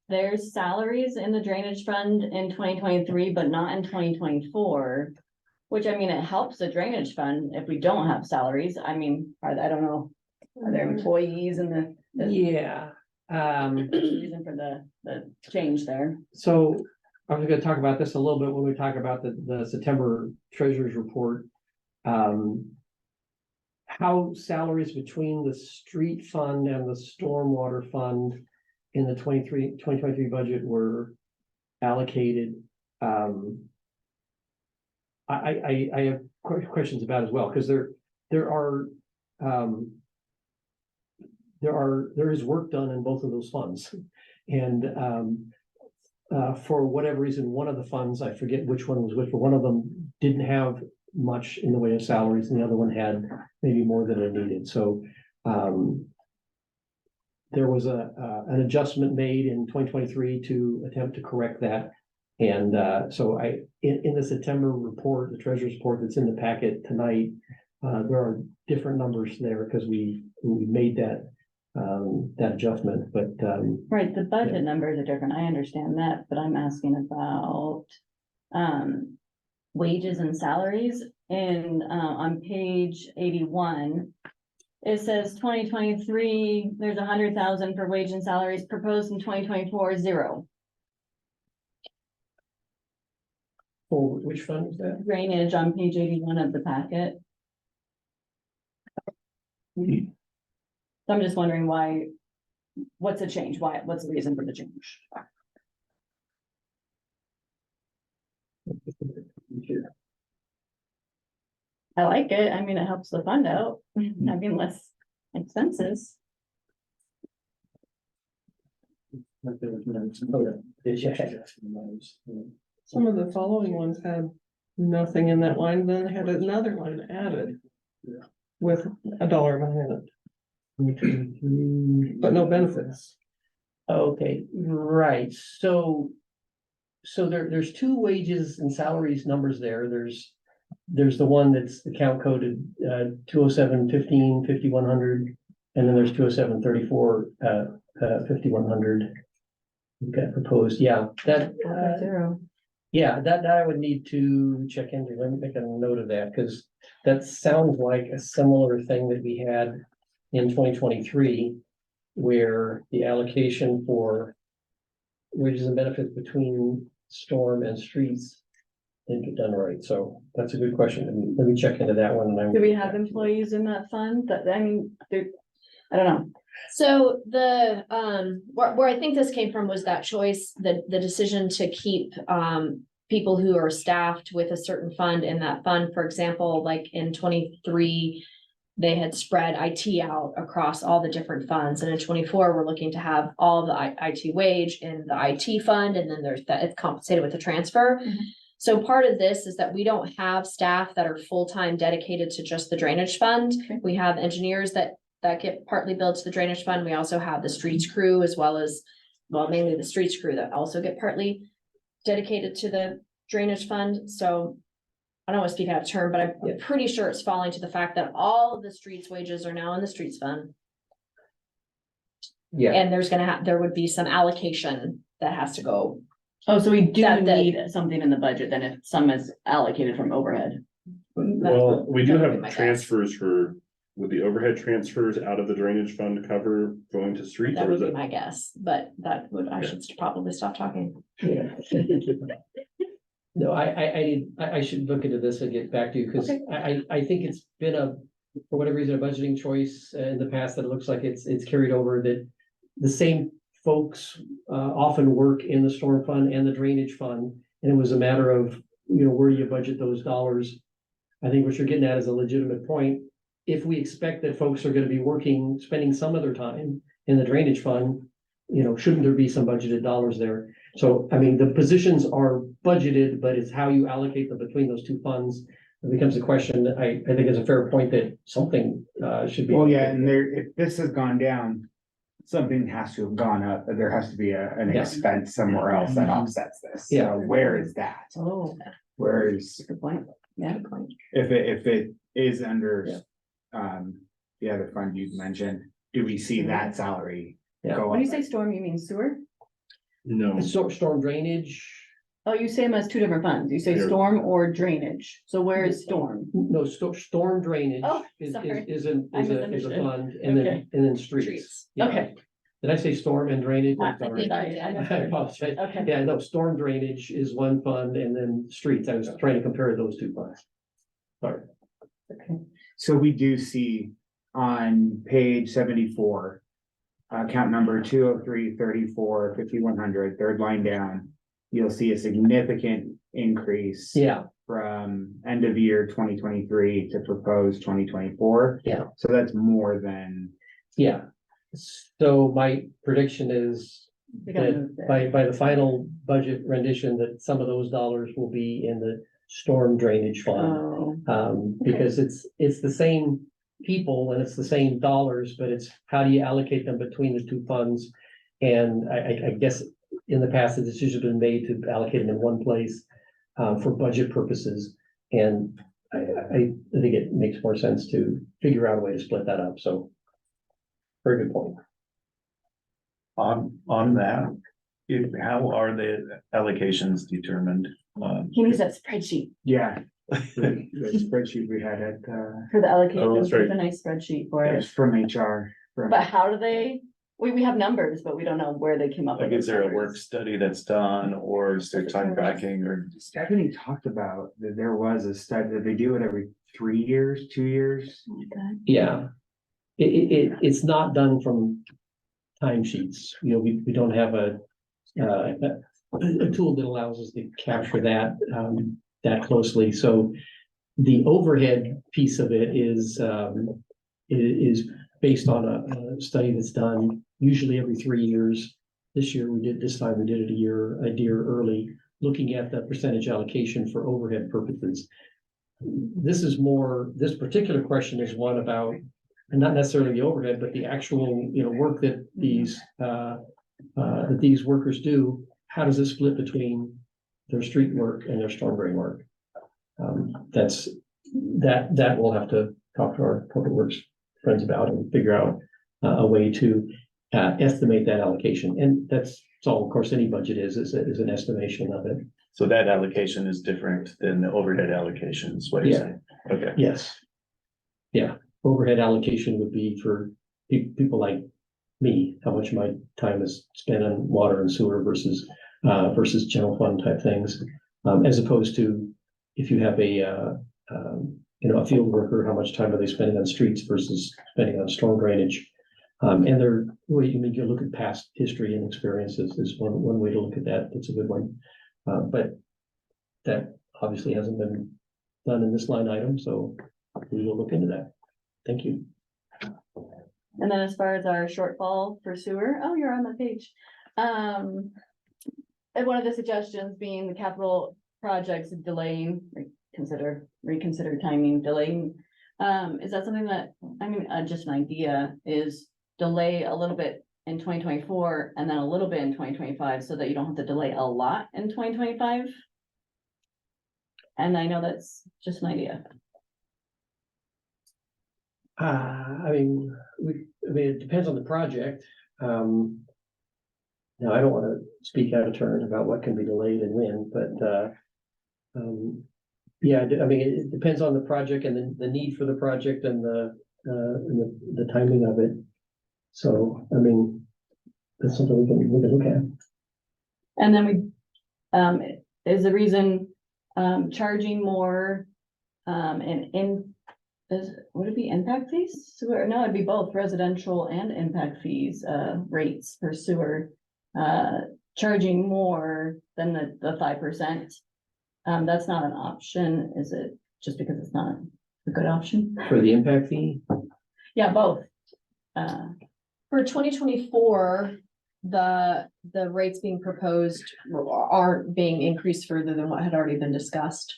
There's salaries in the drainage fund in 2023, but not in 2024. Which, I mean, it helps the drainage fund if we don't have salaries. I mean, I don't know, are there employees in the Yeah. reason for the change there? So I was gonna talk about this a little bit when we talk about the September treasurer's report. How salaries between the street fund and the stormwater fund in the 2023 budget were allocated. I have questions about as well, because there is work done in both of those funds. And for whatever reason, one of the funds, I forget which one was which, but one of them didn't have much in the way of salaries, and the other one had maybe more than it needed. So there was an adjustment made in 2023 to attempt to correct that. And so in the September report, the treasurer's report that's in the packet tonight, there are different numbers there because we made that adjustment, but Right, the budget numbers are different. I understand that, but I'm asking about wages and salaries. And on page 81, it says 2023, there's 100,000 for wage and salaries proposed in 2024, 0. for which fund is that? Drainage on page 81 of the packet. So I'm just wondering why, what's the change? What's the reason for the change? I like it. I mean, it helps the fund out. I mean, less expenses. Some of the following ones had nothing in that line, then they had another line added. With a dollar amount in it, but no benefits. Okay, right, so there's two wages and salaries numbers there. There's the one that's account coded 207-15, 5100, and then there's 207-34, 5100. Got proposed, yeah, that Zero. yeah, that I would need to check into. Let me make a note of that, because that sounds like a similar thing that we had in 2023, where the allocation for wages and benefits between storm and streets didn't get done right. So that's a good question. Let me check into that one. And Do we have employees in that fund? That, I mean, I don't know. So the, where I think this came from was that choice, the decision to keep, people who are staffed with a certain fund in that fund. For example, like in 23, they had spread IT out across all the different funds. And in 24, we're looking to have all the IT wage in the IT fund, and then there's that it's compensated with the transfer. Mhm. So part of this is that we don't have staff that are full-time dedicated to just the drainage fund. Okay. We have engineers that get partly billed to the drainage fund. We also have the streets crew as well as, well, mainly the streets crew that also get partly dedicated to the drainage fund. So I don't want to speak out of turn, but I'm pretty sure it's falling to the fact that all of the streets wages are now in the streets fund. Yeah, And there would be some allocation that has to go. Oh, so we do That- need something in the budget then if some is allocated from overhead. Well, we do that would be have my guess. transfers would the overhead transfers out of the drainage fund cover going to streets, That or would is be it? my guess, but I Okay. should probably stop talking. yeah. No, I should look into this and get back to you, because I think it's been for whatever reason, a budgeting choice in the past that it looks like it's carried over, that the same folks often work in the storm fund and the drainage fund, and it was a matter of, where you budget those dollars. I think what you're getting at is a legitimate point. If we expect that folks are gonna be spending some of their time in the drainage fund, shouldn't there be some budgeted dollars there? So, I mean, the positions are budgeted, but it's how you allocate them between those two funds. It becomes a question. I think it's a fair point that something should be. Well, yeah, and if this has gone down, something has to have gone up, but there has to be an Yeah. expense somewhere else that offsets this. Yeah. So where is that? Oh, Where is, good point. Yeah. if it is under, Yeah. the other fund you mentioned, do we see that salary Yeah. go When you up? say storm, you mean sewer? No, Storm drainage, Oh, you say them as two different funds. You say They're- storm or drainage. So where is storm? no, storm drainage Oh, is sorry. a I is a misunderstood. fund, and then streets. Streets. Yeah. Okay. Did I say storm and drainage? I'm I sorry. think I I misheard. apologize. Okay. Yeah, no, storm drainage is one fund, and then streets. I was trying to compare those two funds. Sorry. So we do see on page 74, account number 203-34-5100, third line down, you'll see a significant increase Yeah, from end of year 2023 to proposed 2024. Yeah. So that's more than, yeah. So my prediction is We gotta that move there. by the final budget rendition, that some of those dollars will be in the storm drainage fund. Oh, Because it's the same people and it's the same dollars, but it's how do you allocate them between the two funds? And I guess in the past, the decision has been made to allocate them in one place for budget purposes. And I think it makes more sense to figure out a way to split that up. So very good point. On that, how are the allocations determined? he needs that spreadsheet yeah. The spreadsheet we had at, for the allocation. Oh, that's There's right. a nice spreadsheet for it's it. from HR. But how do they, we have numbers, but we don't know where they came up with. Like, is those there a numbers. work study that's done, or is there time tracking, or? Stephanie talked about that there was a study that they do it every 3 years, 2 years. Oh my God. Yeah. It's not done from timesheets. We don't have a tool that allows us to capture that closely. So the overhead piece of it is based on a study that's done usually every 3 years. This time we did it a year early, looking at the percentage allocation for overhead purposes. This particular question is one about, and not necessarily the overhead, but the actual, work that these workers do. How does it split between their street work and their storm drain work? That we'll have to talk to our public works friends about and figure out a way to estimate that allocation. And that's all, of course, any budget is an estimation of it. So that allocation is different than the overhead allocation, is what you're Yeah. saying? Okay. Yes. Yeah, overhead allocation would be for people like me, how much of my time is spent on water and sewer versus general fund type things. As opposed to if you have a field worker, how much time are they spending on streets versus spending on storm drainage? And you look at past history and experiences is one way to look at that. That's a good one. But that obviously hasn't been done in this line item, so we will look into that. Thank you. And then as far as our shortfall for sewer, oh, you're on the page. And one of the suggestions being the capital projects delaying, reconsider timing, delaying. Is that something that, I mean, just an idea is delay a little bit in 2024 and then a little bit in 2025 so that you don't have to delay a lot in 2025? And I know that's just an idea. I mean, it depends on the project. Now, I don't want to speak out of turn about what can be delayed and when, but, yeah, I mean, it depends on the project and the need for the project and the timing of it. So, I mean, that's something we can look at. And then is the reason, charging more, would it be impact fees? Sewer? No, it'd be both residential and impact fees, rates for sewer, charging more than the 5%. That's not an option, is it? Just because it's not a good option? For the impact fee? Yeah, both. For 2024, the rates being proposed aren't being increased further than what had already been discussed.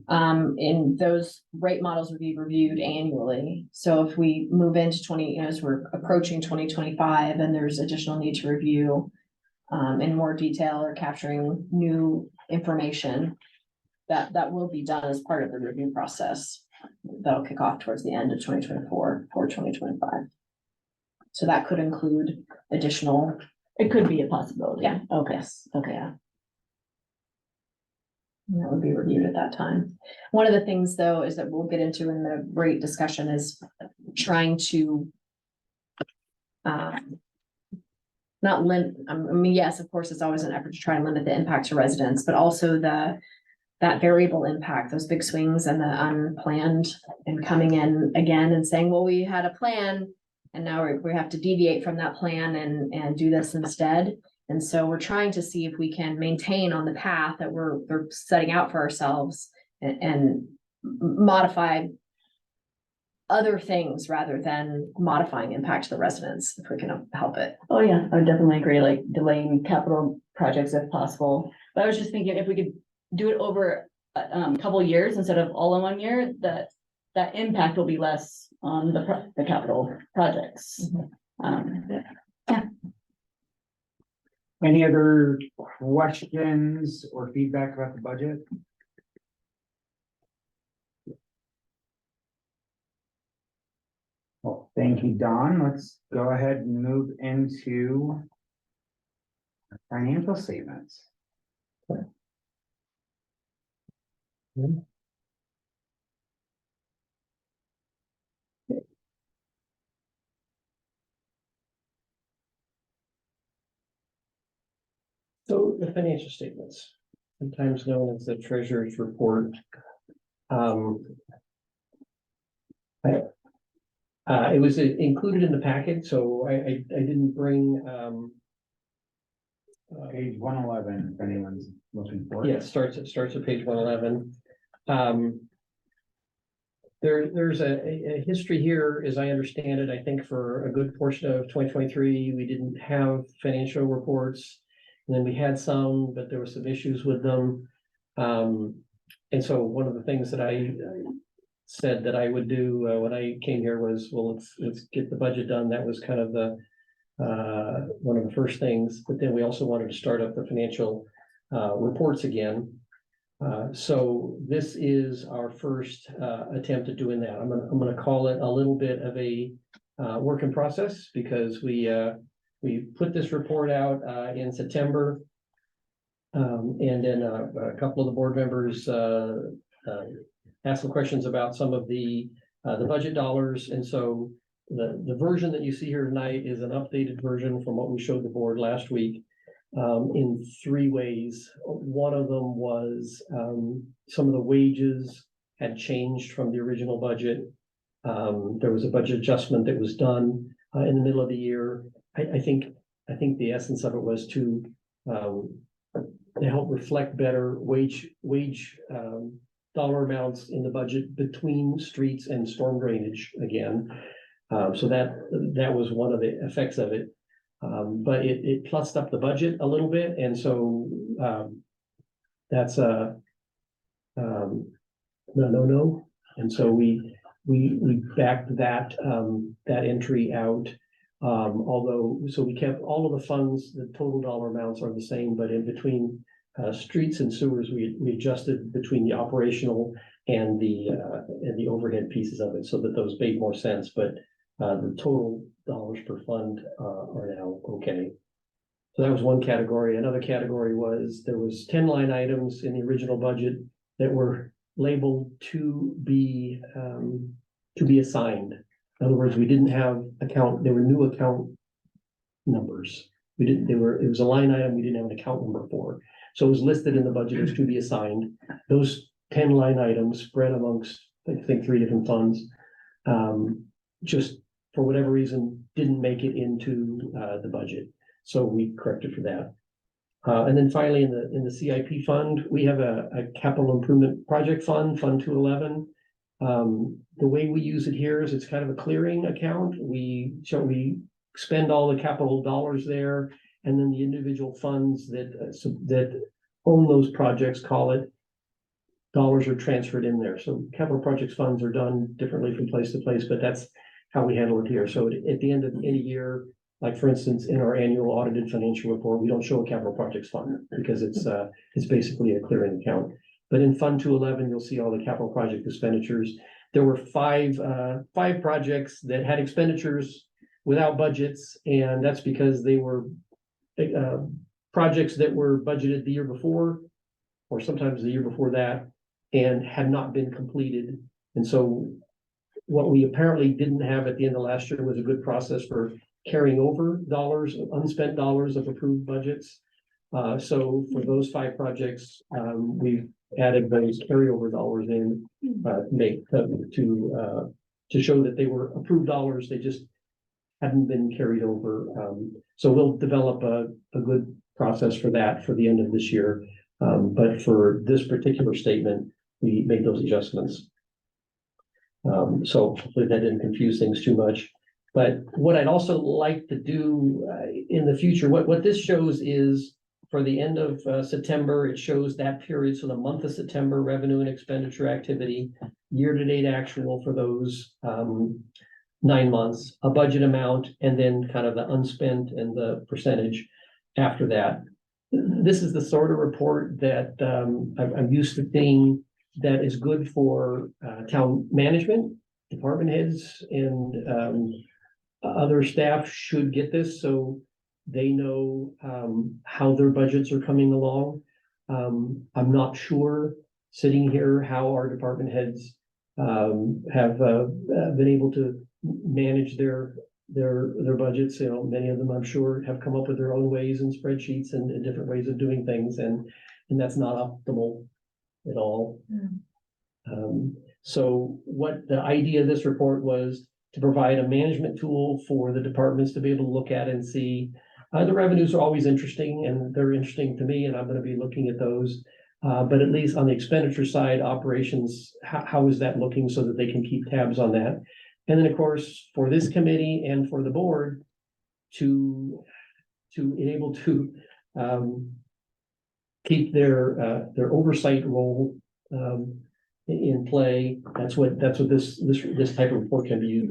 And those rate models would be reviewed annually. So if we move into as we're approaching 2025 and there's additional need to review in more detail or capturing new information, that will be done as part of the review process. That'll kick off towards the end of 2024 for 2025. So that could include additional. It could be a possibility. Yeah. Okay. Yes. Okay, yeah. That would be reviewed at that time. One of the things, though, is that we'll get into in the rate discussion is trying to not limit, I mean, yes, of course, it's always an effort to try and limit the impact to residents, but also that variable impact, those big swings and the unplanned and coming in again and saying, well, we had a plan and now we have to deviate from that plan and do this instead. And so we're trying to see if we can maintain on the path that we're setting out for ourselves and modify other things rather than modifying impact to the residents, if we can help it. Oh, yeah, I would definitely agree, like delaying capital projects if possible. But I was just thinking if we could do it over a couple of years instead of all in 1 year, that impact will be less on the capital projects. Yeah. Any other questions or feedback about the budget? Well, thank you, Don. Let's go ahead and move into financial statements. So the financial statements, sometimes known as the treasurer's report. It was included in the packet, so I didn't bring. Page 111, if anyone's looking for it. Yeah, it starts at page 111. There's a history here, as I understand it. I think for a good portion of 2023, we didn't have financial reports. And then we had some, but there were some issues with them. And so one of the things that I said that I would do when I came here was, well, let's get the budget done. That was kind of the one of the first things. But then we also wanted to start up the financial reports again. So this is our first attempt at doing that. I'm gonna call it a little bit of a work in process because we put this report out in September. And then a couple of the board members asked some questions about some of the budget dollars. And so the version that you see here tonight is an updated version from what we showed the board last week in 3 ways. One of them was some of the wages had changed from the original budget. There was a budget adjustment that was done in the middle of the year. I think the essence of it was to help reflect better wage dollar amounts in the budget between streets and storm drainage again. So that was one of the effects of it. But it plussed up the budget a little bit, and so, that's a, no. And so we backed that entry out. Although, so we kept all of the funds, the total dollar amounts are the same, but in between streets and sewers, we adjusted between the operational and the overhead pieces of it so that those made more sense, but the total dollars per fund are now okay. So that was one category. Another category was there was 10 line items in the original budget that were labeled to be assigned. In other words, we didn't have there were new account numbers. It was a line item we didn't have an account number for. So it was listed in the budget as to be assigned. Those 10 line items spread amongst, I think, 3 different funds, just for whatever reason, didn't make it into the budget. So we corrected for that. And then finally, in the CIP fund, we have a capital improvement project fund, Fund 211. The way we use it here is it's kind of a clearing account. We spend all the capital dollars there, and then the individual funds that own those projects, call it, dollars are transferred in there. So capital projects funds are done differently from place to place, but that's how we handle it here. So at the end of any year, like for instance, in our annual audited financial report, we don't show a capital projects fund because it's basically a clearing account. But in Fund 211, you'll see all the capital project expenditures. There were five projects that had expenditures without budgets, and that's because they were projects that were budgeted the year before, or sometimes the year before that, and had not been completed. And so what we apparently didn't have at the end of last year was a good process for carrying over dollars, unspent dollars of approved budgets. So for those 5 projects, we've added those carryover dollars in to show that they were approved dollars. They just hadn't been carried over. So we'll develop a good process for that for the end of this year. But for this particular statement, we made those adjustments. So hopefully that didn't confuse things too much. But what I'd also like to do in the future, what this shows is for the end of September, it shows that period. So the month of September, revenue and expenditure activity, year-to-date actual for those 9 months, a budget amount, and then kind of the unspent and the percentage after that. This is the sort of report that I'm used to seeing that is good for town management, department heads, and other staff should get this so they know how their budgets are coming along. I'm not sure sitting here how our department heads have been able to manage their budgets. You know, many of them, I'm sure, have come up with their own ways and spreadsheets and different ways of doing things, and that's not optimal at all. So what the idea of this report was to provide a management tool for the departments to be able to look at and see. The revenues are always interesting, and they're interesting to me, and I'm going to be looking at those. But at least on the expenditure side, operations, how is that looking so that they can keep tabs on that? And then, of course, for this committee and for the board to enable to keep their oversight role in play. That's what this type of report can be used.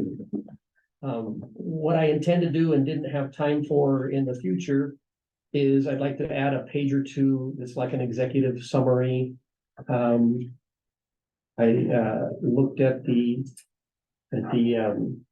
What I intend to do and didn't have time for in the future is I'd like to add a page or two that's like an executive summary. I looked at the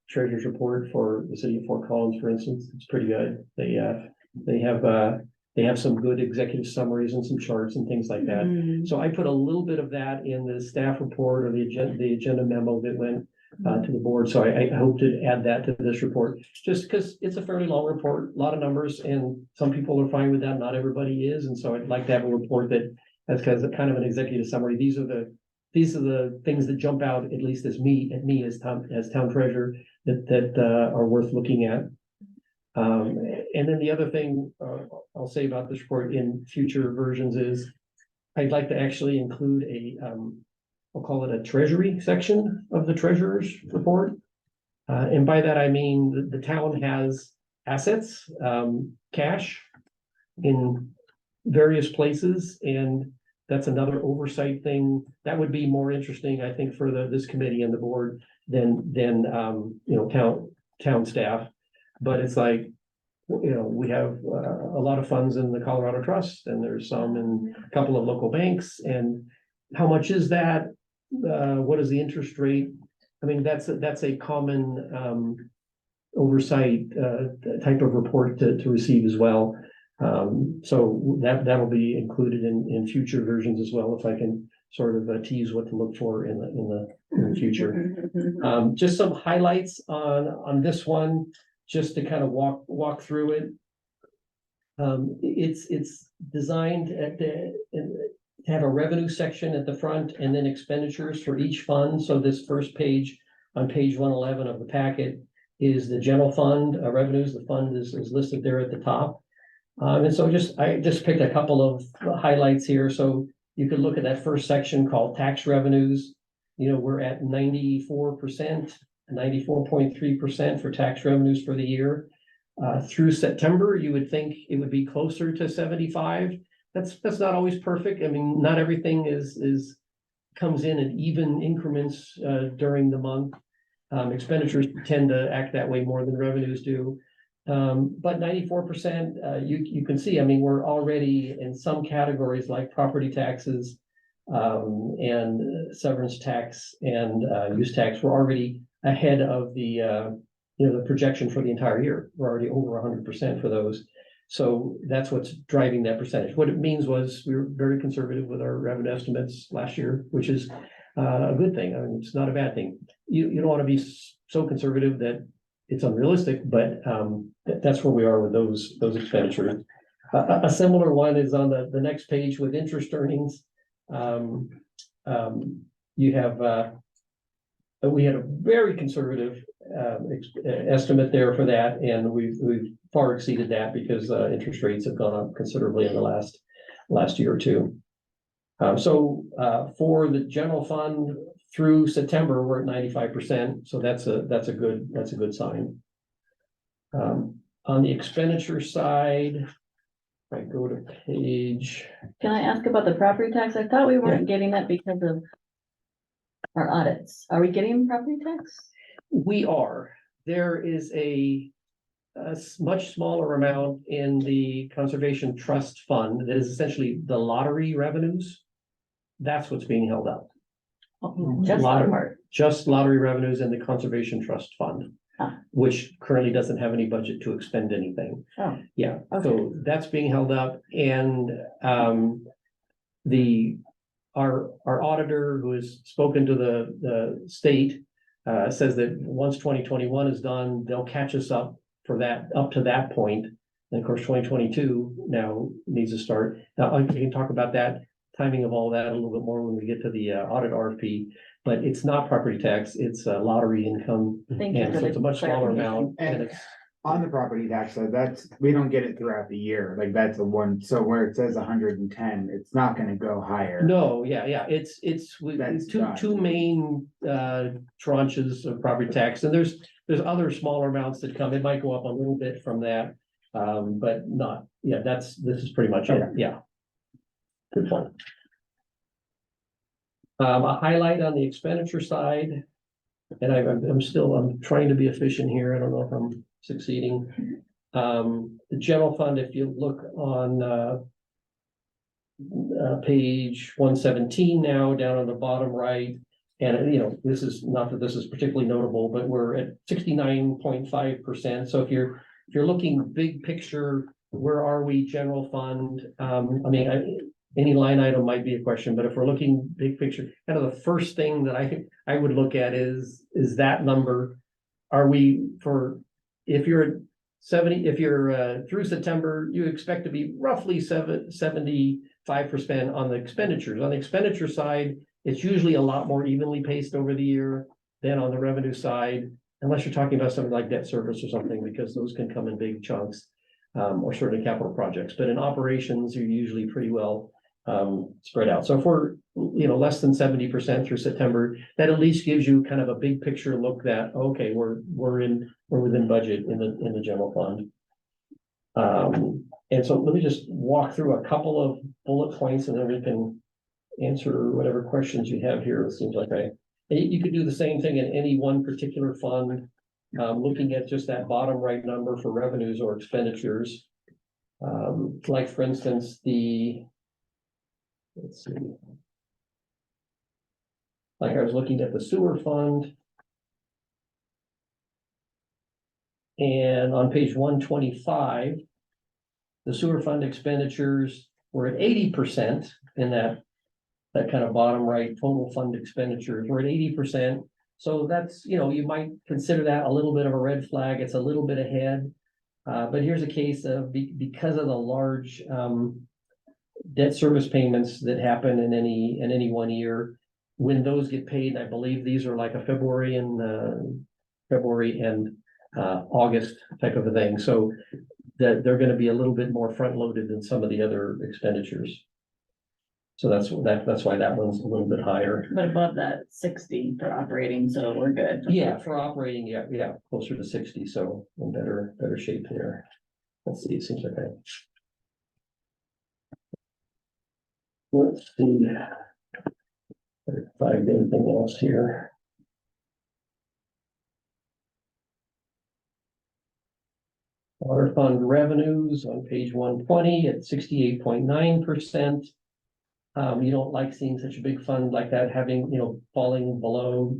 treasurer's report for the city of Fort Collins, for instance. It's pretty good. They have some good executive summaries and some charts and things like that. So I put a little bit of that in the staff report or the agenda memo that went to the board. So I hope to add that to this report, just because it's a fairly long report, a lot of numbers, and some people are fine with that. Not everybody is. And so I'd like to have a report that has kind of an executive summary. These are the things that jump out, at least as me as town treasurer, that are worth looking at. And then the other thing I'll say about this report in future versions is I'd like to actually include I'll call it a treasury section of the treasurer's report. And by that, I mean, the town has assets, cash in various places, and that's another oversight thing. That would be more interesting, I think, for this committee and the board than town staff. But it's like, we have a lot of funds in the Colorado Trust, and there's some in a couple of local banks, and how much is that? What is the interest rate? I mean, that's a common oversight type of report to receive as well. So that'll be included in future versions as well, if I can sort of tease what to look for in the future. Just some highlights on this one, just to kind of walk through it. It's designed to have a revenue section at the front and then expenditures for each fund. So this first page, on page 111 of the packet, is the general fund revenues. The fund is listed there at the top. And so I just picked a couple of highlights here. So you could look at that first section called tax revenues. We're at 94%, 94.3% for tax revenues for the year. Through September, you would think it would be closer to 75. That's not always perfect. I mean, not everything comes in even increments during the month. Expenditures tend to act that way more than revenues do. But 94%, you can see, I mean, we're already in some categories like property taxes and severance tax and use tax. We're already ahead of the projection for the entire year. We're already over 100% for those. So that's what's driving that percentage. What it means was we were very conservative with our revenue estimates last year, which is a good thing. I mean, it's not a bad thing. You don't want to be so conservative that it's unrealistic, but that's where we are with those expenditures. A similar one is on the next page with interest earnings. You have we had a very conservative estimate there for that, and we've far exceeded that because interest rates have gone up considerably in the last year or two. So for the general fund through September, we're at 95%. So that's a good sign. On the expenditure side, if I go to page. Can I ask about the property tax? I thought we weren't getting that because of our audits. Are we getting property tax? We are. There is a much smaller amount in the Conservation Trust Fund that is essentially the lottery revenues. That's what's being held up. Just that part. Just lottery revenues in the Conservation Trust Fund, Ah. which currently doesn't have any budget to expend anything. Oh. Yeah, Okay. so that's being held up, and our auditor, who has spoken to the state, says that once 2021 is done, they'll catch us up for that, up to that point. And of course, 2022 now needs to start. Now, I can talk about that timing of all that a little bit more when we get to the audit RFP, but it's not property tax, it's lottery income. Thank you And for so it's a much smaller amount. And it's, On the property tax, so we don't get it throughout the year, like that's the one, so where it says 110, it's not gonna go higher. no, yeah, it's That's done. two main tranches of property tax, and there's other smaller amounts that come. It might go up a little bit from that, but not, yeah, this is pretty much it, yeah. Good point. A highlight on the expenditure side, and I'm trying to be efficient here. I don't know if I'm succeeding. The general fund, if you look on page 117 now, down on the bottom right, and this is not that this is particularly notable, but we're at 69.5%. So if you're looking big picture, where are we general fund? Any line item might be a question, but if we're looking big picture, kind of the first thing that I would look at is that number. Are we if you're at 70, if you're through September, you expect to be roughly 75% on the expenditures. On the expenditure side, it's usually a lot more evenly paced over the year than on the revenue side, unless you're talking about something like debt service or something, because those can come in big chunks, or certainly capital projects. But in operations, you're usually pretty well spread out. So if less than 70% through September, that at least gives you kind of a big picture look that, okay, we're within budget in the general fund. And so let me just walk through a couple of bullet points and then we can answer whatever questions you have here. It seems like you could do the same thing in any one particular fund, looking at just that bottom right number for revenues or expenditures. Like for instance, let's see. Like I was looking at the sewer fund. And on page 125, the sewer fund expenditures were at 80% in that kind of bottom right total fund expenditures. We're at 80%. So that's, you might consider that a little bit of a red flag. It's a little bit ahead. But here's a case of because of the large debt service payments that happen in any 1 year, when those get paid, I believe these are like a February and August type of a thing. So that they're going to be a little bit more front loaded than some of the other expenditures. So that's why that one's a little bit higher. But above that 60 for operating, so we're good. Yeah, for operating, yeah, closer to 60, so in better shape there. Let's see, it seems like let's see. Better find anything else here. Water fund revenues on page 120 at 68.9%. You don't like seeing such a big fund like that having, falling below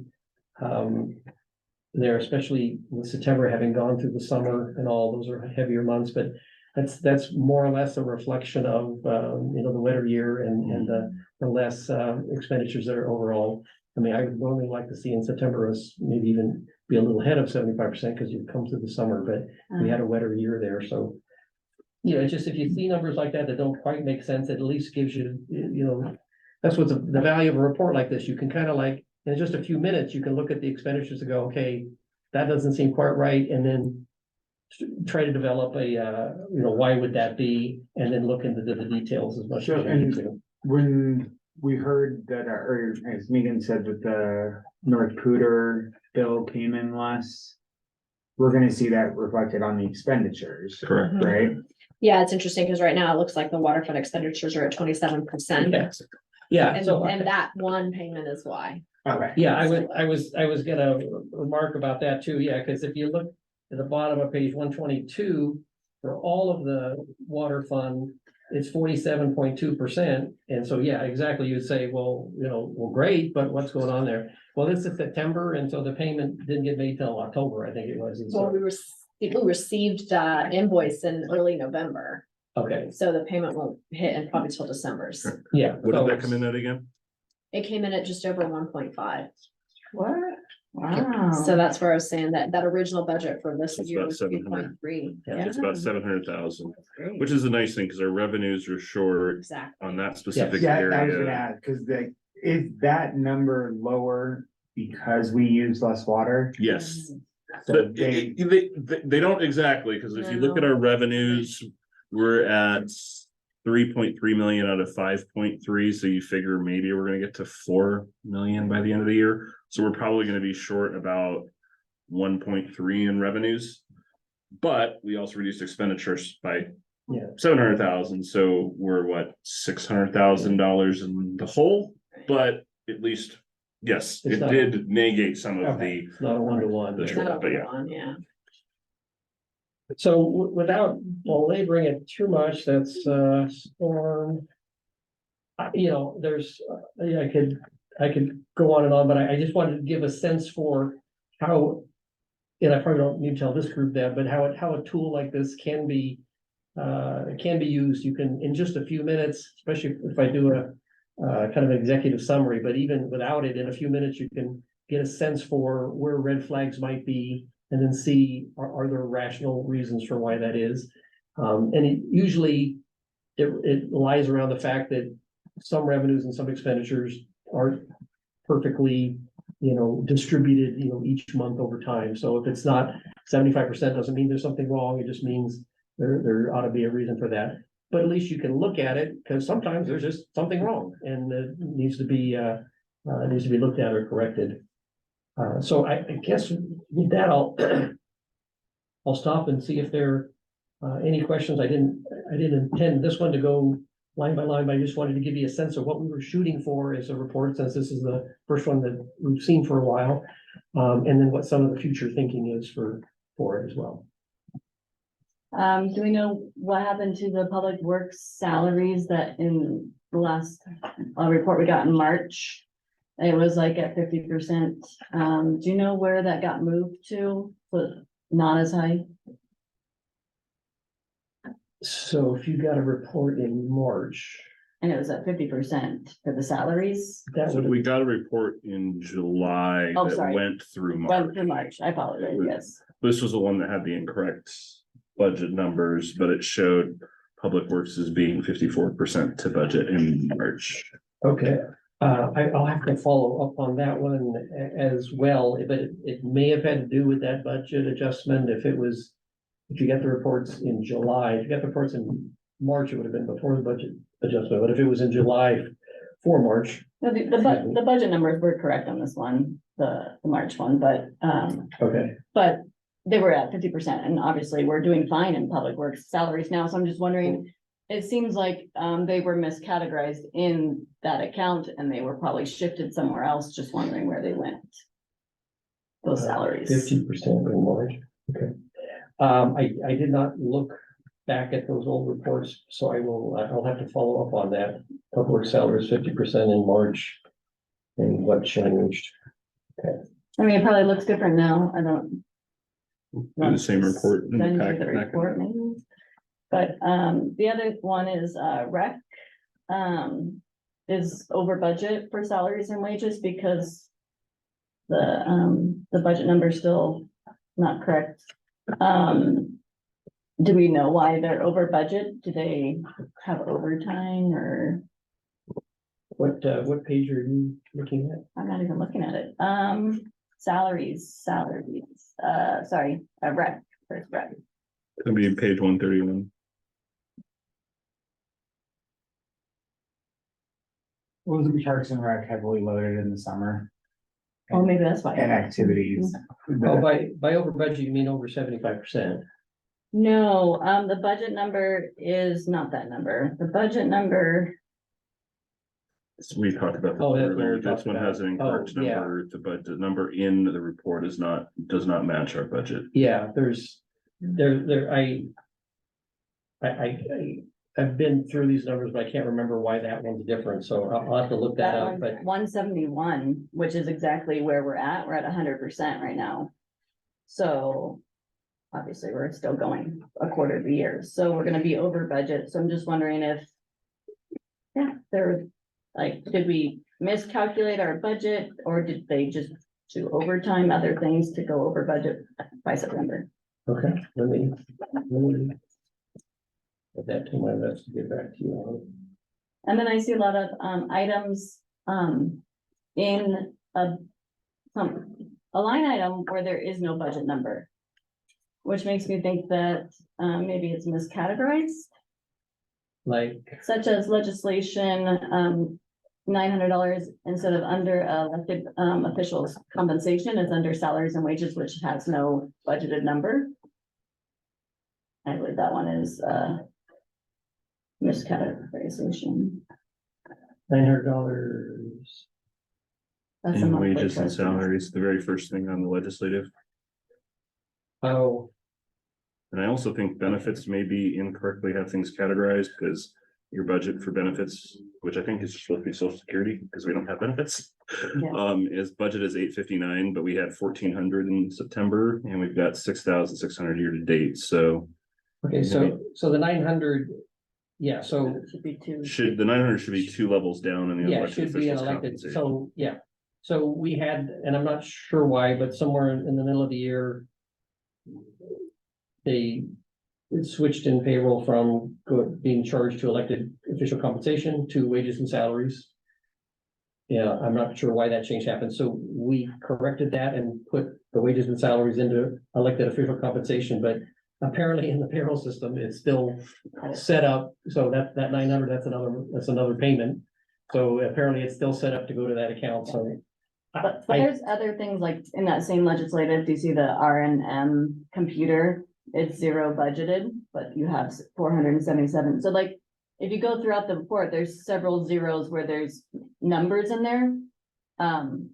there, especially with September having gone through the summer and all, those are heavier months, but that's more or less a reflection of, the wetter year and the less expenditures that are overall. I mean, I would normally like to see in September us maybe even be a little ahead of 75% because you've come through the summer, but we had a wetter year there. So, it's just if you see numbers like that don't quite make sense, it at least gives you, that's what's the value of a report like this. You can kind of like, in just a few minutes, you can look at the expenditures and go, okay, that doesn't seem quite right. And then try to develop why would that be? And then look into the details as much as you need to. When we heard that, or as Meagan said, that the North Pooter bill came in less, we're gonna see that reflected on the expenditures. Correct. Right? Yeah, it's interesting because right now it looks like the water fund expenditures are at 27%. Yeah. And that one payment is why. Okay. Yeah, I was gonna remark about that too. Yeah, because if you look at the bottom of page 122, for all of the water fund, it's 47.2%. And so, yeah, exactly. You'd say, well, great, but what's going on there? Well, this is September, and so the payment didn't get made till October, I think it was. And Well, so, we received invoice in early November, okay, so the payment won't hit in probably till December. yeah. What so did that come in at again? It came in at just over 1.5. What? Wow. So that's where I was saying that original budget for this It's year about was 700. 3.3. Yeah. It's about 700,000, Great. which is a nice thing because our revenues are short Exactly. on that specific Yeah, I was gonna area. add, because is that number lower because we use less water? Yes, So but they, they don't exactly, because if you look at our revenues, we're at 3.3 million out of 5.3. So you figure maybe we're gonna get to 4 million by the end of the year. So we're probably gonna be short about 1.3 in revenues. But we also reduced expenditures by 700,000. So we're what, $600,000 in the hole, but at least, yes, It's it not- did negate some of Okay. the It's not a one-to-one. That's there. right. But yeah. Yeah. So without belaboring it too much, that's storm. There's, I could go on and on, but I just wanted to give a sense for how, and I probably don't need to tell this group that, but how a tool like this can be used. You can, in just a few minutes, especially if I do a kind of executive summary, but even without it, in a few minutes, you can get a sense for where red flags might be, and then see, are there rational reasons for why that is? And it usually, it lies around the fact that some revenues and some expenditures aren't perfectly, distributed, each month over time. So if it's not 75%, doesn't mean there's something wrong. It just means there ought to be a reason for that. but at least you can look at it, because sometimes there's just something wrong and it needs to be looked at or corrected. So I guess with that, I'll stop and see if there are any questions. I didn't intend this one to go line by line, but I just wanted to give you a sense of what we were shooting for as a report, since this is the first one that we've seen for a while. And then what some of the future thinking is for it as well. Do we know what happened to the public works salaries that in the last report we got in March? It was like at 50%. Do you know where that got moved to? But not as high? So if you got a report in March, And it was at 50% for the salaries? that So would we got a report in July Oh, that sorry. went through Well, March. for March, I apologize, yes. This was the one that had the incorrect budget numbers, but it showed Public Works as being 54% to budget in March. okay. I'll have to follow up on that one as well, but it may have had to do with that budget adjustment. If you got the reports in July, if you got the reports in March, it would have been before the budget adjustment, but if it was in July for March. No, the budget numbers were correct on this one, the March one, but Okay. they were at 50%, and obviously we're doing fine in public works salaries now, so I'm just wondering. It seems like they were miscategorized in that account and they were probably shifted somewhere else, just wondering where they went. Those salaries. 50% in March, okay. I did not look back at those old reports, so I'll have to follow up on that. Public works salaries 50% in March. And what changed? I mean, it probably looks different now, I don't. Do the same report in the Send you packet. the and I can- report, maybe. But the other one is rec. Is over budget for salaries and wages because the budget number is still not correct. Do we know why they're over budget? Do they have overtime or? What page are you looking at? I'm not even looking at it. Salaries, sorry, rec, first rec. It'll be page 131. Well, the Parks and Rec heavily loaded in the summer Oh, maybe that's why. and activities. Oh, by over budget, you mean over 75%? No, the budget number is not that number. The budget number, So we talked about. Oh, that's what we earlier. This talked one has an about. incorrect Oh, yeah. number, but the number in the report does not match our budget. Yeah, I've been through these numbers, but I can't remember why that one's different, so I'll have to look that that up, one's but 171, which is exactly where we're at. We're at 100% right now. So obviously, we're still going a quarter of the year, so we're gonna be over budget. So I'm just wondering if, yeah, did we miscalculate our budget or did they just do overtime, other things to go over budget by September? okay, let me put that to my list to get back to you on. And then I see a lot of items in a line item where there is no budget number. Which makes me think that maybe it's miscategorized, Like, such as legislation, $900 instead of under elected officials compensation is under salaries and wages, which has no budgeted number. I believe that one is miscategorization. $900. That's a In monthly wages and trust. salaries, the very first thing on the legislative. Oh, And I also think benefits may be incorrectly have things categorized because your budget for benefits, which I think is supposed to be social security, because we don't have benefits. Yeah. Is budget is 859, but we had 1,400 in September and we've got 6,600 year to date, so. okay, so the 900, yeah, so, Should be two. The 900 should be 2 levels down in the yeah, it elected should be an officials elected, compensation. so, yeah. So we had, and I'm not sure why, but somewhere in the middle of the year, they switched in payroll from being charged to elected official compensation to wages and salaries. Yeah, I'm not sure why that change happened. So we corrected that and put the wages and salaries into elected official compensation, but apparently in the payroll system, it's still set up, so that 900, that's another payment. So apparently it's still set up to go to that account, so. But I- there's other things like in that same legislative, do you see the R&M computer? It's zero budgeted, but you have 477. So like, if you go throughout the report, there's several zeros where there's numbers in there. And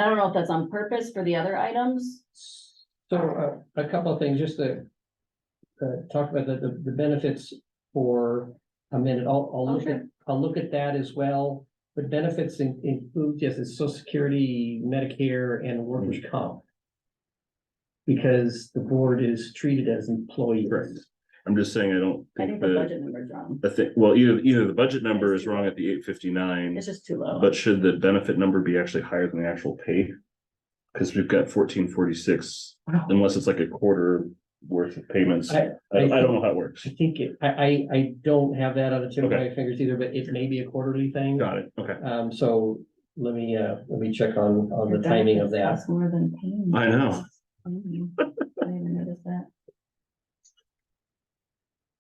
I don't know if that's on purpose for the other items. So a couple of things, just to talk about the benefits for a minute. I'll look at that as well. But benefits include, yes, it's Social Security, Medicare, and workers' comp. Because the board is treated as employees. Correct. I'm just saying, I don't I think think the that, budget number's wrong. well, either the budget number is wrong at the 859, It's just too low. but should the benefit number be actually higher than the actual pay? Because we've got 1446, unless it's like a quarter worth of payments. I don't know how it works. I think I don't have that on the tip of my fingers either, but it may be a quarterly thing. Got it, okay. So let me check on the timing of that. Costs more than paying. I know. I didn't even notice that.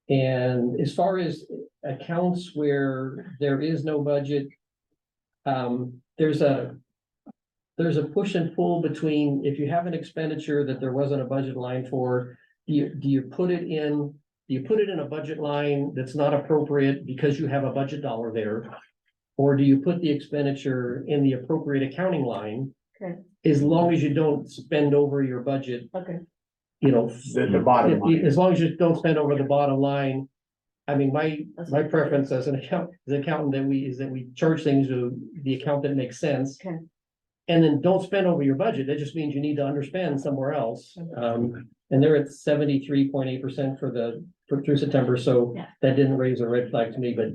And as far as accounts where there is no budget, there's a push and pull between, if you have an expenditure that there wasn't a budget line for, do you put it in a budget line that's not appropriate because you have a budget dollar there? Or do you put the expenditure in the appropriate accounting line? Okay. As long as you don't spend over your budget, Okay, you know, The bottom line. as long as you don't spend over the bottom line. I mean, my That's preference as an accountant is that we charge things to the account that makes sense. Okay. And then don't spend over your budget. That just means you need to underspend somewhere else. And they're at 73.8% through September, so Yeah. that didn't raise a red flag to me, but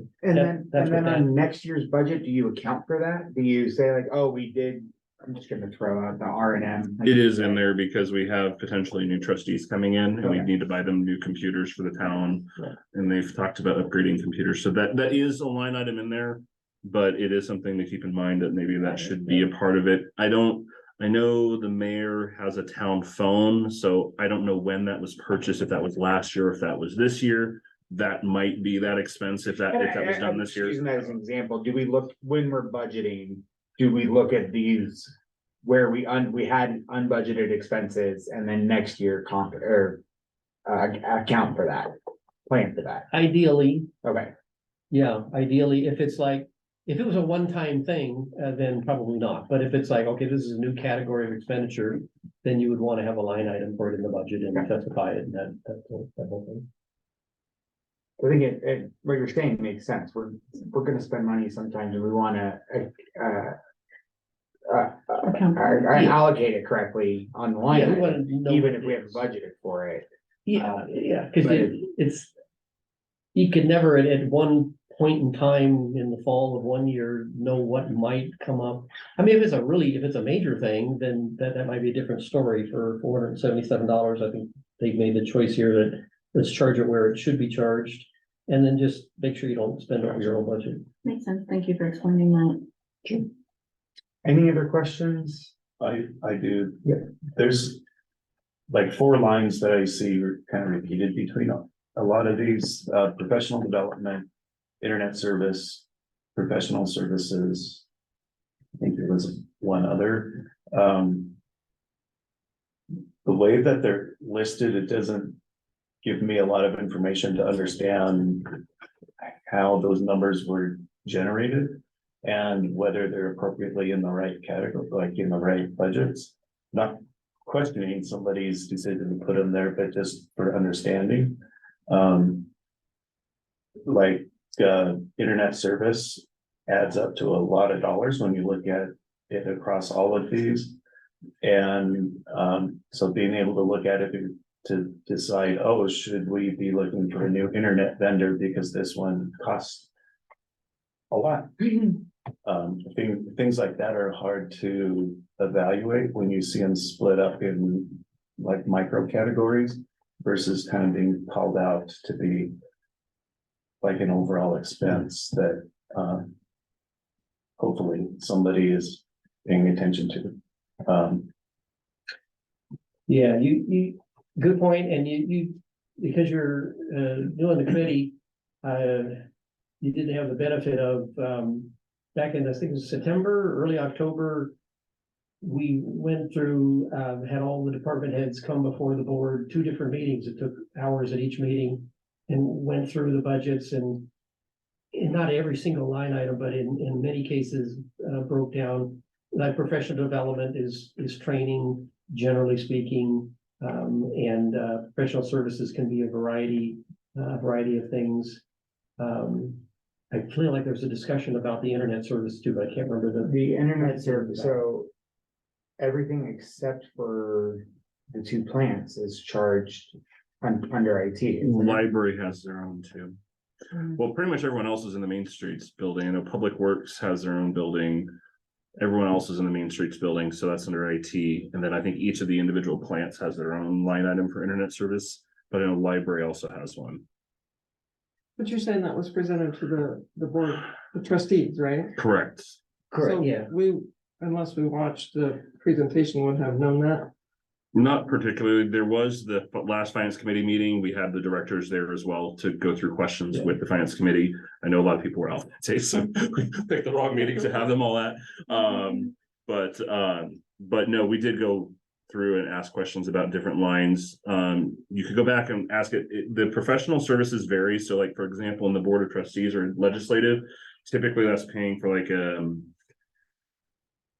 that's what On next year's budget, do you account for that? Do you say like, oh, we did, I'm just gonna throw out the R&M. It is in there because we have potentially new trustees coming in and we Okay. need to buy them new computers for the town. Yeah. And they've talked about upgrading computers, so that is a line item in there. But it is something to keep in mind that maybe that should be a part of it. I know the mayor has a town phone, so I don't know when that was purchased, if that was last year, if that was this year. That might be that expense if that was done this year. Using that as an example, do we look, when we're budgeting, do we look at these where we had unbudgeted expenses and then next year account for that, plan for that? ideally, Okay, if it was a one-time thing, then probably not. But if it's like, okay, this is a new category of expenditure, then you would want to have a line item for it in the budget and specify it and that whole thing. I think what you're saying makes sense. We're gonna spend money sometimes and we wanna allocate it correctly on the line, Yeah, we item, wanna know even what if it we have is. budgeted for it. Yeah, because But it's, you could never at one point in time in the fall of one year know what might come up. I mean, if it's a major thing, then that might be a different story. For $477. I think they've made the choice here that let's charge it where it should be charged. And then just make sure you don't spend over your own budget. makes sense. Thank you for explaining that. Any other questions? I do. Yeah. There's like 4 lines that I see are kind of repeated between a lot of these, professional development, internet service, professional services. I think there was one other, the way that they're listed, it doesn't give me a lot of information to understand how those numbers were generated and whether they're appropriately in the right category, like in the right budgets. Not questioning somebody's decision to put them there, but just for understanding. Internet service adds up to a lot of dollars when you look at it across all of these. And so being able to look at it to decide, oh, should we be looking for a new internet vendor because this one costs a lot. Things like that are hard to evaluate when you see them split up in like micro categories versus kind of being called out to be like an overall expense that hopefully somebody is paying attention to. Yeah, you good point, and you because you're, doing the committee, you didn't have the benefit of, back in, I think it was September, early October, we went through, had all the department heads come before the board, 2 different meetings. It took hours at each meeting and went through the budgets and not every single line item, but in many cases, broke down. Like professional development is training, generally speaking, and professional services can be a variety of things. I feel like there's a discussion about the internet service too, but I can't remember The internet service, so everything except for the 2 plants is charged under IT. isn't it? Library has their own too. Well, pretty much everyone else is in the Main Streets building. I know Public Works has their own building. Everyone else is in the Main Streets building, so that's under IT. And then I think each of the individual plants has their own line item for internet service, but I know library also has one. But you're saying that was presented to the board, the trustees, right? Correct. So Yeah. unless we watched the presentation, would have known that. Not particularly. There was the last finance committee meeting. We had the directors there as well to go through questions with the finance committee. I know a lot of people were out that day, so we picked the wrong meeting to have them all at. But no, we did go through and ask questions about different lines. You could go back and ask it. The professional services vary. So like, for example, in the board of trustees or legislative, typically that's paying for like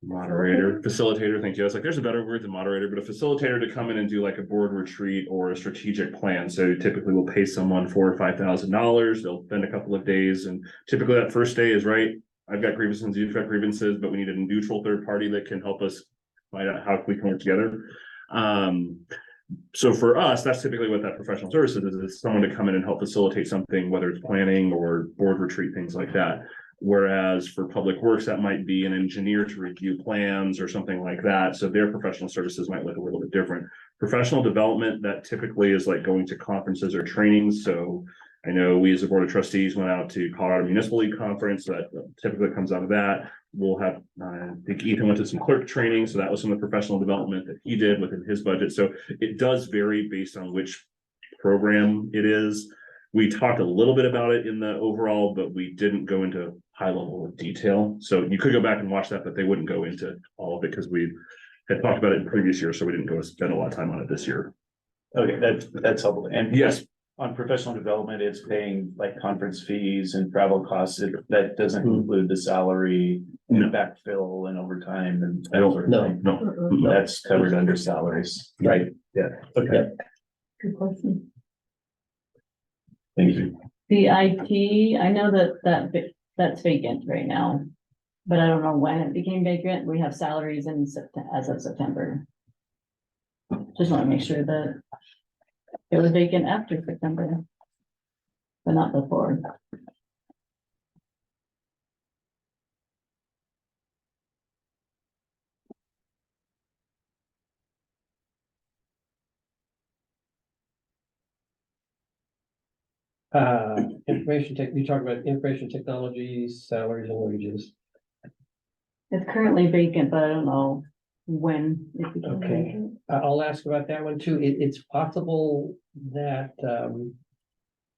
moderator, facilitator, thank you. I was like, there's a better word than moderator, but a facilitator to come in and do like a board retreat or a strategic plan. So typically we'll pay someone $4,000 or $5,000. They'll spend a couple of days, and typically that first day is right. I've got grievances, you've got grievances, but we need a neutral third party that can help us find out how we can work together. So for us, that's typically what that professional services is someone to come in and help facilitate something, whether it's planning or board retreat, things like that. Whereas for public works, that might be an engineer to review plans or something like that. So their professional services might look a little bit different. Professional development, that typically is like going to conferences or trainings. So I know we as a board of trustees went out to Colorado Municipal League Conference. So that typically comes out of that. We'll have, I think Ethan went to some clerk training. So that was some of the professional development that he did within his budget. So it does vary based on which program it is. We talked a little bit about it in the overall, but we didn't go into high level of detail. So you could go back and watch that, but they wouldn't go into all of it because we had talked about it in previous years. So we didn't go spend a lot of time on it this year. Okay, that's helpful. And Yes, on professional development, it's paying like conference fees and travel costs. That doesn't include the salary and backfill and overtime and that sort of thing. no. That's covered under salaries, right? Yeah. Okay, Good question. thank you. The IT, I know that's vacant right now, but I don't know when it became vacant. We have salaries in as of September. Just want to make sure that it was vacant after September, but not before. You talk about information technology, salaries and wages. It's currently vacant, but I don't know when it became Okay. vacant. I'll ask about that one too. It's possible that,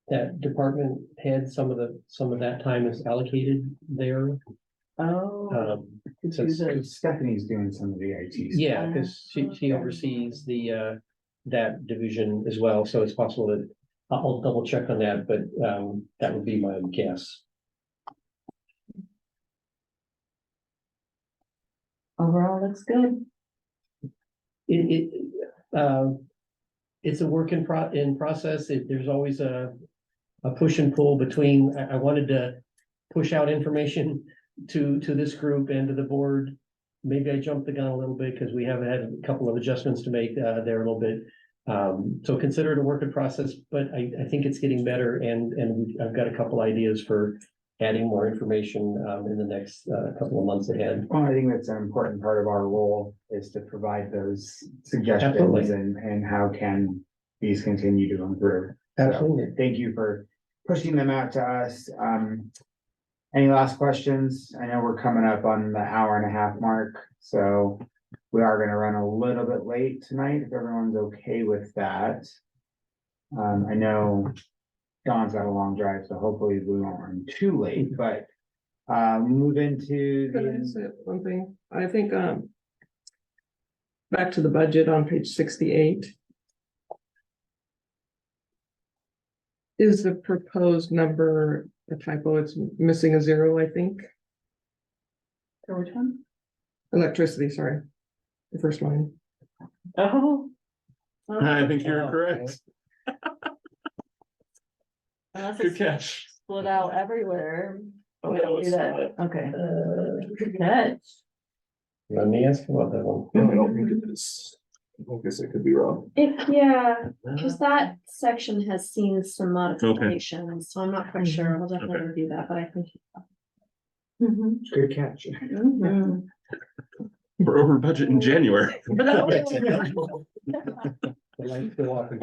that department had some of that time is allocated there. Oh. to do Since- the- Stephanie's doing some of the IT. Yeah, because she oversees that division as well, so it's possible that I'll double check on that, but that would be my guess. Overall, looks good. It's a work in process. There's always a push and pull between, I wanted to push out information to this group and to the board. Maybe I jumped the gun a little bit because we have had a couple of adjustments to make there a little bit. So consider it a work in process, but I think it's getting better and I've got a couple ideas for adding more information in the next couple of months ahead. Well, I think that's an important part of our role is to provide those suggestions Absolutely. and how can these continue to improve. So, Absolutely. thank you for pushing them out to us. Any last questions? I know we're coming up on the 1.5 hour mark, so we are gonna run a little bit late tonight, if everyone's okay with that. I know Dawn's got a long drive, so hopefully we won't run too late, but move into Can I the, say one thing? I think, back to the budget on page 68. Is the proposed number a typo? It's missing a zero, I think. For which one? Electricity, sorry. The first line. Oh. I think you're correct. Unless Good it's catch. split out everywhere. Oh, We no, don't it's do that. not. Okay. Good catch. Let me ask you about that one. I don't think it is. I guess I could be wrong. Yeah, because that section has seen some modifications, so I'm not quite sure. I'll definitely Okay. review that, but I think. good catch. Mhm. We're over budget in January. The lights go off and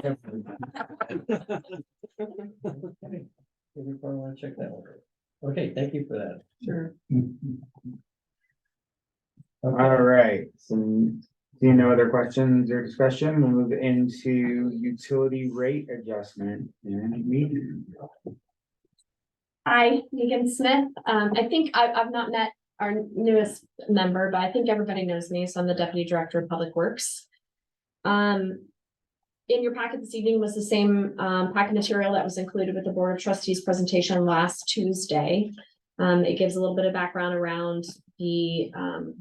Maybe I want to check that one. Okay, thank you for that. Sure. All right, so seeing no other questions or discussion, we'll move into utility rate adjustment and Meagan. Hi, Meagan Smith. I think I've not met our newest member, but I think everybody knows me, so I'm the Deputy Director of Public Works. In your packet this evening was the same packet material that was included with the Board of Trustees presentation last Tuesday. It gives a little bit of background around the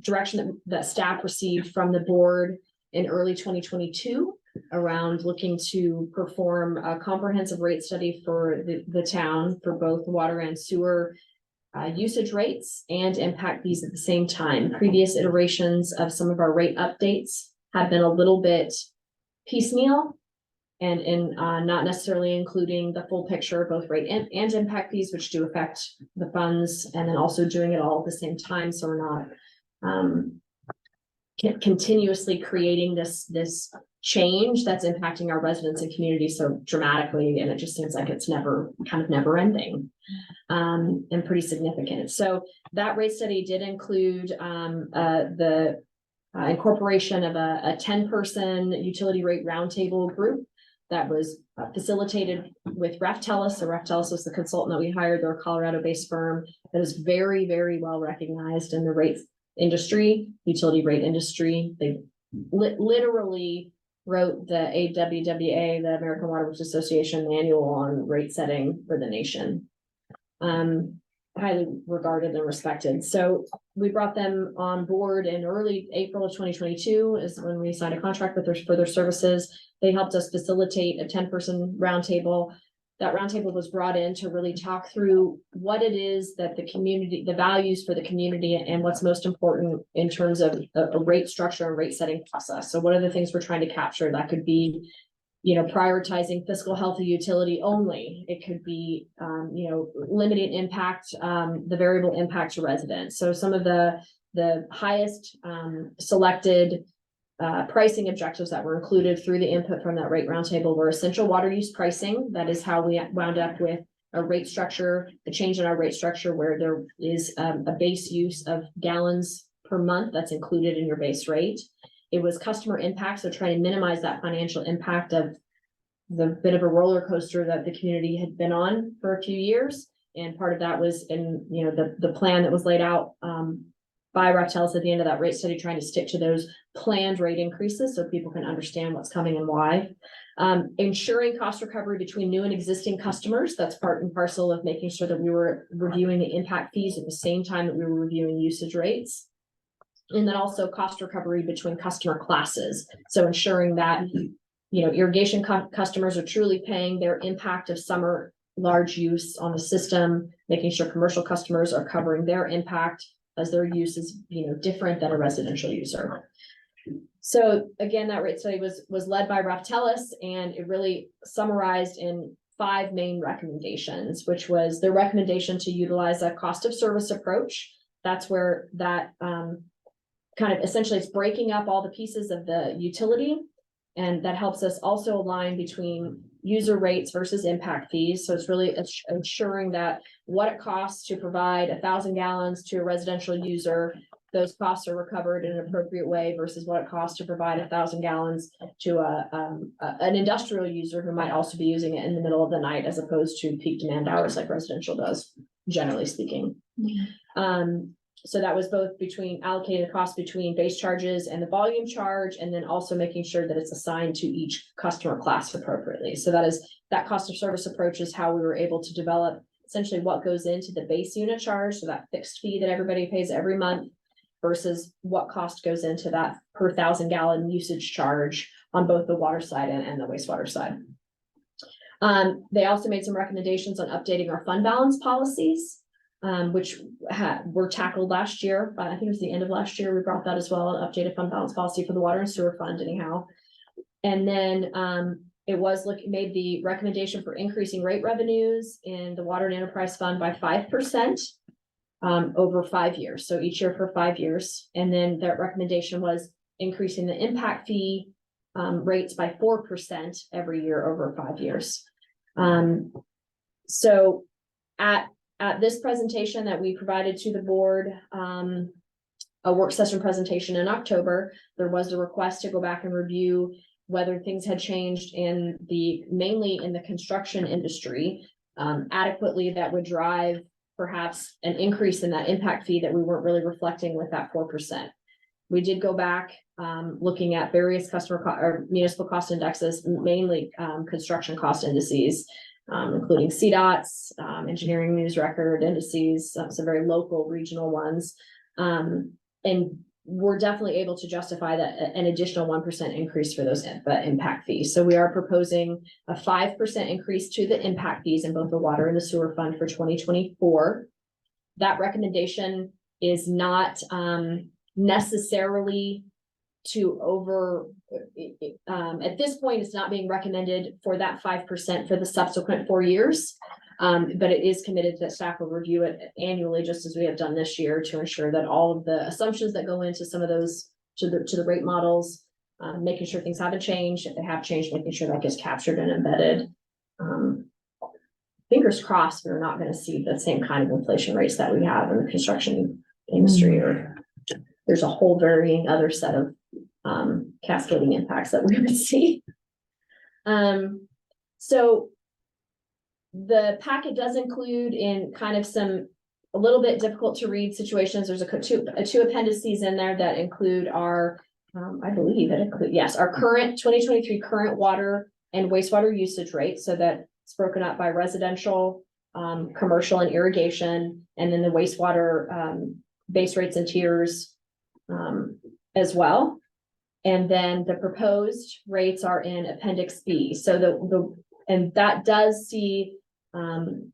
direction that staff received from the board in early 2022 around looking to perform a comprehensive rate study for the town for both water and sewer usage rates and impact fees at the same time. Previous iterations of some of our rate updates have been a little bit piecemeal and in not necessarily including the full picture of both rate and impact fees, which do affect the funds, and then also doing it all at the same time. So we're not continuously creating this change that's impacting our residents and community so dramatically, and it just seems like it's never ending and pretty significant. So that rate study did include the incorporation of a 10-person utility rate roundtable group that was facilitated with Raftellus. So Raftellus was the consultant that we hired. They're a Colorado-based firm that is very, very well recognized in the rates industry, utility rate industry. They literally wrote the AWWA, the American Water Works Association manual on rate setting for the nation. Highly regarded and respected. So we brought them on board in early April of 2022 is when we signed a contract with for their services. They helped us facilitate a 10-person roundtable. That roundtable was brought in to really talk through what it is that the community, the values for the community, and what's most important in terms of a rate structure and rate setting process. So what are the things we're trying to capture? That could be, prioritizing fiscal health of utility only. It could be, limiting impact, the variable impact to residents. So some of the highest selected pricing objectives that were included through the input from that rate roundtable were essential water use pricing. That is how we wound up with a rate structure, a change in our rate structure where there is a base use of gallons per month that's included in your base rate. It was customer impact, so trying to minimize that financial impact of the bit of a roller coaster that the community had been on for a few years. And part of that was in, the plan that was laid out by Raftellus at the end of that rate study, trying to stick to those planned rate increases so people can understand what's coming and why. Ensuring cost recovery between new and existing customers. That's part and parcel of making sure that we were reviewing the impact fees at the same time that we were reviewing usage rates. And then also cost recovery between customer classes. So ensuring that, irrigation customers are truly paying their impact of summer large use on the system, making sure commercial customers are covering their impact as their use is, different than a residential user. So again, that rate study was led by Raftellus, and it really summarized in 5 main recommendations, which was their recommendation to utilize a cost of service approach. That's where that kind of essentially it's breaking up all the pieces of the utility, and that helps us also align between user rates versus impact fees. So it's really ensuring that what it costs to provide 1,000 gallons to a residential user, those costs are recovered in an appropriate way versus what it costs to provide 1,000 gallons to an industrial user who might also be using it in the middle of the night as opposed to peak demand hours like residential does, generally speaking. So that was both between allocating the cost between base charges and the volume charge, and then also making sure that it's assigned to each customer class appropriately. So that cost of service approach is how we were able to develop essentially what goes into the base unit charge, so that fixed fee that everybody pays every month, versus what cost goes into that per 1,000 gallon usage charge on both the water side and the wastewater side. They also made some recommendations on updating our fund balance policies, which were tackled last year. I think it was the end of last year. We brought that as well, an updated fund balance policy for the water and sewer fund anyhow. And then it made the recommendation for increasing rate revenues in the water and enterprise fund by 5% over 5 years. So each year for 5 years. And then that recommendation was increasing the impact fee rates by 4% every year over 5 years. So at this presentation that we provided to the board, a work session presentation in October, there was a request to go back and review whether things had changed mainly in the construction industry, adequately that would drive perhaps an increase in that impact fee that we weren't really reflecting with that 4%. We did go back, looking at various or municipal cost indexes, mainly construction cost indices, including CDOT's, engineering news record indices, some very local regional ones. And we're definitely able to justify that an additional 1% increase for those impact fees. So we are proposing a 5% increase to the impact fees in both the water and the sewer fund for 2024. That recommendation is not necessarily at this point, it's not being recommended for that 5% for the subsequent 4 years. But it is committed that staff will review it annually, just as we have done this year, to ensure that all of the assumptions that go into some of those to the rate models, making sure things haven't changed. If they have changed, making sure that gets captured and embedded. Fingers crossed, we're not going to see the same kind of inflation rates that we have in the construction industry, or there's a whole varying other set of cascading impacts that we would see. So the packet does include in kind of a little bit difficult to read situations. There's two appendices in there that include our, I believe it includes, yes, our current 2023 current water and wastewater usage rate. So that it's broken up by residential, commercial and irrigation, and then the wastewater base rates and tiers as well. And then the proposed rates are in Appendix B. So and that does see, and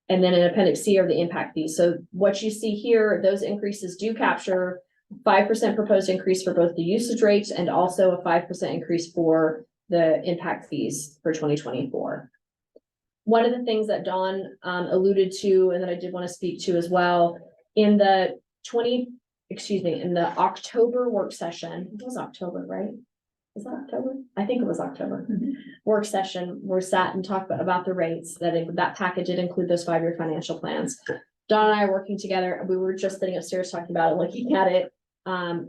then in Appendix C are the impact fees. So what you see here, those increases do capture 5% proposed increase for both the usage rates and also a 5% increase for the impact fees for 2024. One of the things that Dawn alluded to, and that I did want to speak to as well, in the October work session, it was October, right? Is that October? I think it was October. Work session, we sat and talked about the rates. That package did include those 5-year financial plans. Dawn and I are working together. We were just sitting upstairs talking about it, looking at it,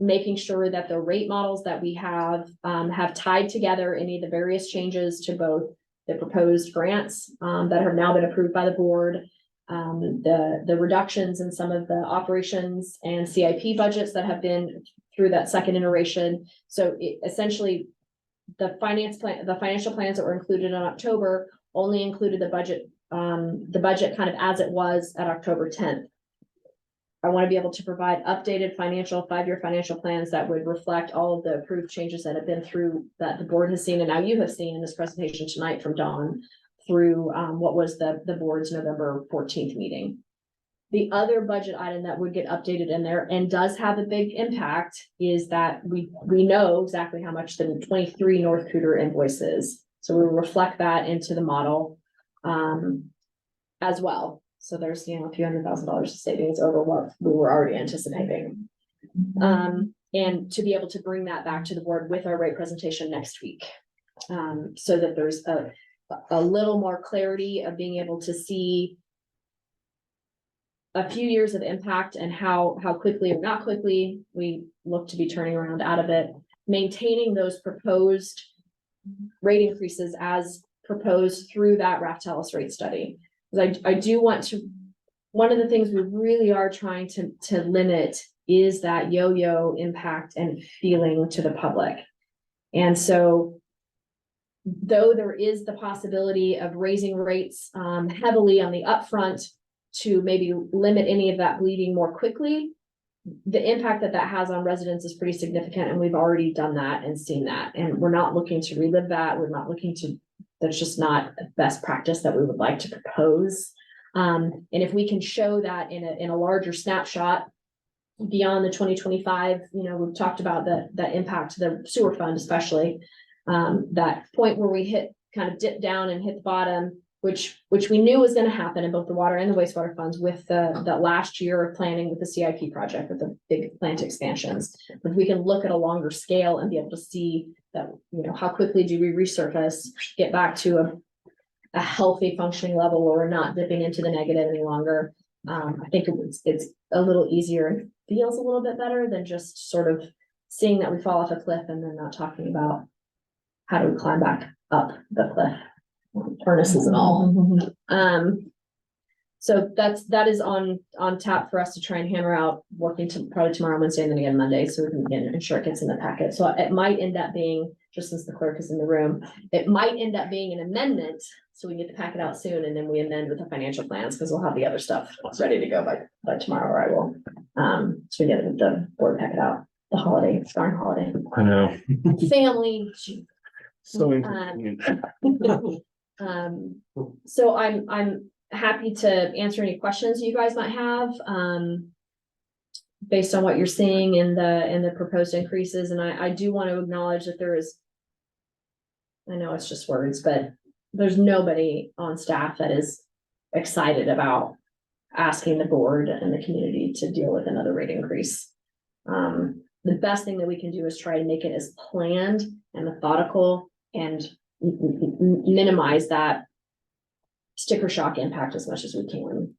making sure that the rate models that we have tied together any of the various changes to both the proposed grants that have now been approved by the board, the reductions in some of the operations and CIP budgets that have been through that second iteration. So essentially, the financial plans that were included in October only included the budget kind of as it was at October 10th. I want to be able to provide updated 5-year financial plans that would reflect all of the approved changes that have been through, that the board has seen, and now you have seen in this presentation tonight from Dawn, through what was the board's November 14th meeting. The other budget item that would get updated in there and does have a big impact is that we know exactly how much the 23 North Cooter invoice is. So we will reflect that into the model as well. So there's, a few $100,000 of savings over what we were already anticipating. And to be able to bring that back to the board with our rate presentation next week. So that there's a little more clarity of being able to see a few years of impact and how quickly or not quickly we look to be turning around out of it. Maintaining those proposed rate increases as proposed through that Raftellus rate study. Because I do want to, one of the things we really are trying to limit is that yo-yo impact and feeling to the public. And so though there is the possibility of raising rates heavily on the upfront to maybe limit any of that bleeding more quickly, the impact that has on residents is pretty significant, and we've already done that and seen that. And we're not looking to relive that. We're not looking to, that's just not best practice that we would like to propose. And if we can show that in a larger snapshot beyond the 2025, we've talked about that impact to the sewer fund, especially that point where we kind of dip down and hit the bottom, which we knew was going to happen in both the water and the wastewater funds with the last year of planning with the CIP project with the big plant expansions. But we can look at a longer scale and be able to see that, how quickly do we resurface, get back to a healthy functioning level where we're not dipping into the negative any longer. I think it's a little easier and feels a little bit better than just sort of seeing that we fall off a cliff and then not talking about how do we climb back up the cliff. Furnaces and all. So that is on tap for us to try and hammer out, working to probably tomorrow, Wednesday, and then again Monday, so we can ensure it gets in the packet. So it might end up being, just since the clerk is in the room, it might end up being an amendment, so we get the packet out soon, and then we amend with the financial plans, because we'll have the other stuff ready to go by tomorrow, or I will. So we get the board packet out, the holiday, darn holiday. I know. Family. So inconvenient. So I'm happy to answer any questions you guys might have, based on what you're seeing in the proposed increases. And I do want to acknowledge that there is, I know it's just words, but there's nobody on staff that is excited about asking the board and the community to deal with another rate increase. The best thing that we can do is try to make it as planned and methodical and minimize that sticker shock impact as much as we can.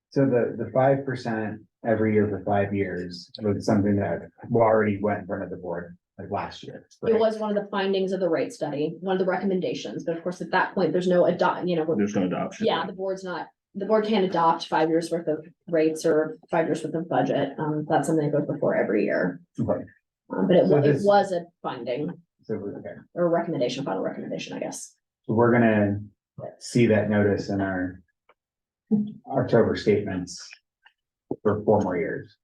So the 5% every year for 5 years was something that already went in front of the board like last year. It was one of the findings of the rate study, one of the recommendations, but of course, at that point, there's no There's no adoption. yeah, the board can't adopt 5 years worth of rates or 5 years worth of budget. That's something that goes before every year. Okay. But it So it this- was a finding So, okay. or a recommendation, final recommendation, I guess. So we're gonna see that notice in our October statements for 4 more years.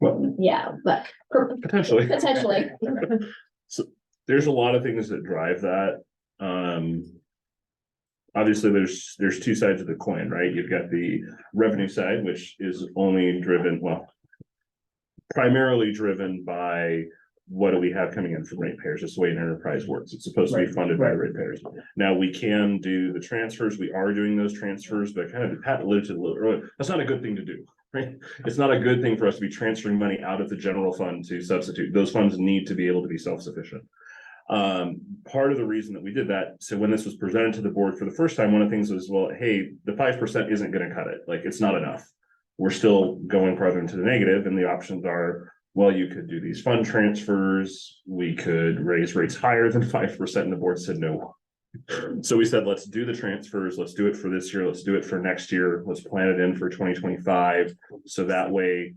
Well, Yeah, but potentially. potentially. So there's a lot of things that drive that. Obviously, there's two sides of the coin, right? You've got the revenue side, which is only driven, well, primarily driven by what do we have coming in from ratepayers. It's the way an enterprise works. It's supposed to be funded by the ratepayers. Now, we can do the transfers. We are doing those transfers, but kind of Pat alluded to a little earlier. That's not a good thing to do, right? It's not a good thing for us to be transferring money out of the general fund to substitute. Those funds need to be able to be self-sufficient. Part of the reason that we did that, so when this was presented to the board for the first time, one of the things was, well, hey, the 5% isn't going to cut it. Like, it's not enough. We're still going farther into the negative, and the options are, well, you could do these fund transfers. We could raise rates higher than 5%, and the board said no. So we said, let's do the transfers. Let's do it for this year. Let's do it for next year. Let's plan it in for 2025. So that way,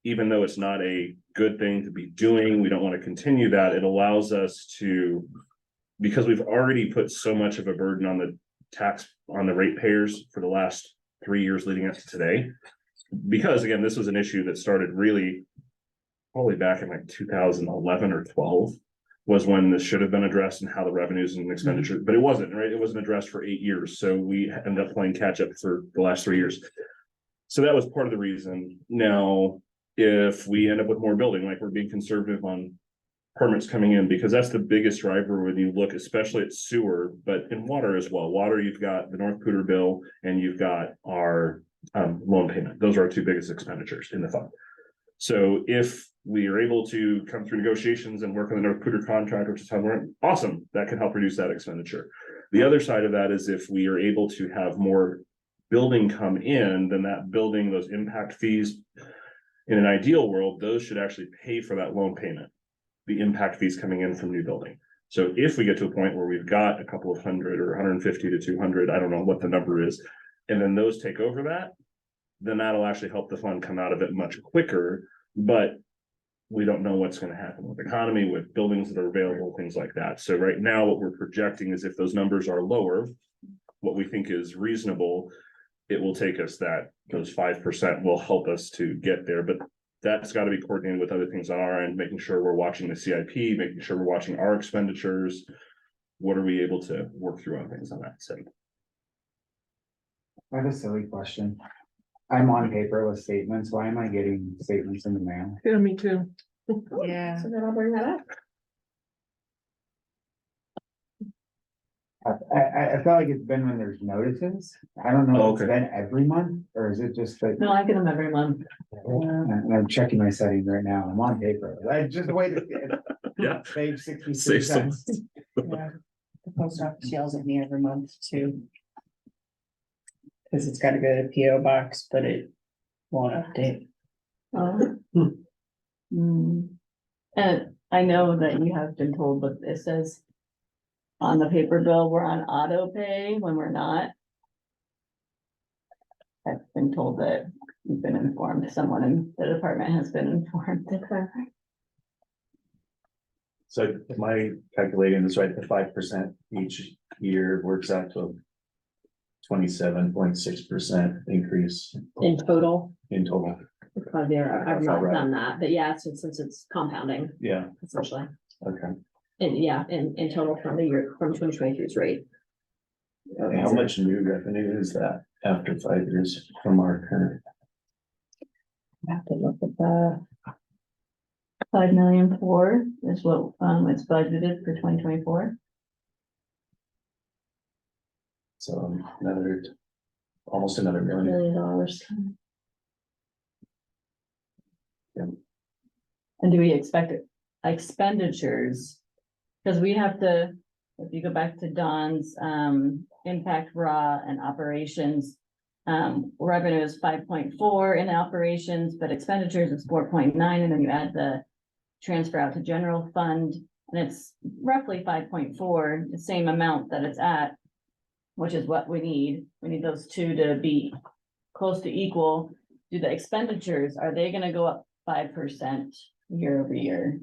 even though it's not a good thing to be doing, we don't want to continue that. It allows us to, because we've already put so much of a burden on the ratepayers for the last 3 years leading up to today. Because again, this was an issue that started really probably back in like 2011 or 12 was when this should have been addressed, and how the revenues and expenditures, but it wasn't, right? It wasn't addressed for 8 years. So we ended up playing catch up for the last 3 years. So that was part of the reason. Now, if we end up with more building, like we're being conservative on permits coming in, because that's the biggest driver when you look, especially at sewer, but in water as well. Water, you've got the North Pooter bill and you've got our loan payment. Those are our two biggest expenditures in the fund. So if we are able to come through negotiations and work on the North Pooter contract, which is how we're awesome, that can help reduce that expenditure. The other side of that is if we are able to have more building come in, then that building, those impact fees, in an ideal world, those should actually pay for that loan payment. The impact fees coming in from new building. So if we get to a point where we've got a couple of hundred or 150 to 200, I don't know what the number is, and then those take over that, then that'll actually help the fund come out of it much quicker. But we don't know what's going to happen with the economy, with buildings that are available, things like that. So right now, what we're projecting is if those numbers are lower, what we think is reasonable, it will take us those 5% will help us to get there. But that's got to be coordinated with other things on our end, making sure we're watching the CIP, making sure we're watching our expenditures. What are we able to work through on things on that side? I have a silly question. I'm on paperless statements. Why am I getting statements in the mail? Yeah, me too. Yeah. So then I'll bring that up. I feel like it's been when there's notices. I don't know if it's Okay. been every month, or is it just like, No, I get them every month. and I'm checking my settings right now. I'm on paper. That's just the way to. Yeah. Save 63 Save some. cents. Yeah. The post office yells at me every month too. Cause it's gotta go to the PO box, but it won't update. And I know that you have been told, but it says on the paper bill, we're on auto pay when we're not. I've been told that you've been informed, someone in the department has been informed. So am I calculating this right, the 5% each year works out to 27.6% increase In total, in total? probably, I've not Right. done that, but yeah, since it's compounding Yeah, essentially. okay. And yeah, in total from the year, from 2023's rate. And how much new revenue is that after 5 years from our current? I have to look at the 5,000,004 is what it's budgeted for 2024. So almost another million. $1 million. And do we expect expenditures? Because we have to, if you go back to Don's impact raw and operations. Revenue is 5.4 in operations, but expenditures is 4.9, and then you add the transfer out to general fund, and it's roughly 5.4, the same amount that it's at. Which is what we need. We need those two to be close to equal. Do the expenditures, are they gonna go up 5% year over year?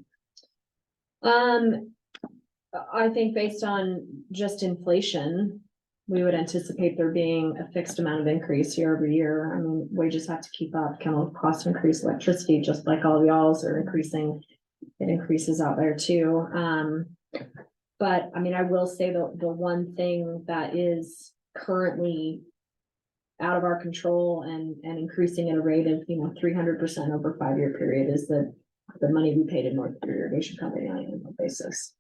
I think based on just inflation, we would anticipate there being a fixed amount of increase year over year. I mean, wages have to keep up, chemical costs increase, electricity, just like all y'all's are increasing. It increases out there too. But I mean, I will say the one thing that is currently out of our control and increasing at a rate of, 300% over a 5-year period is the money we paid in North Irrigation Company on an annual basis.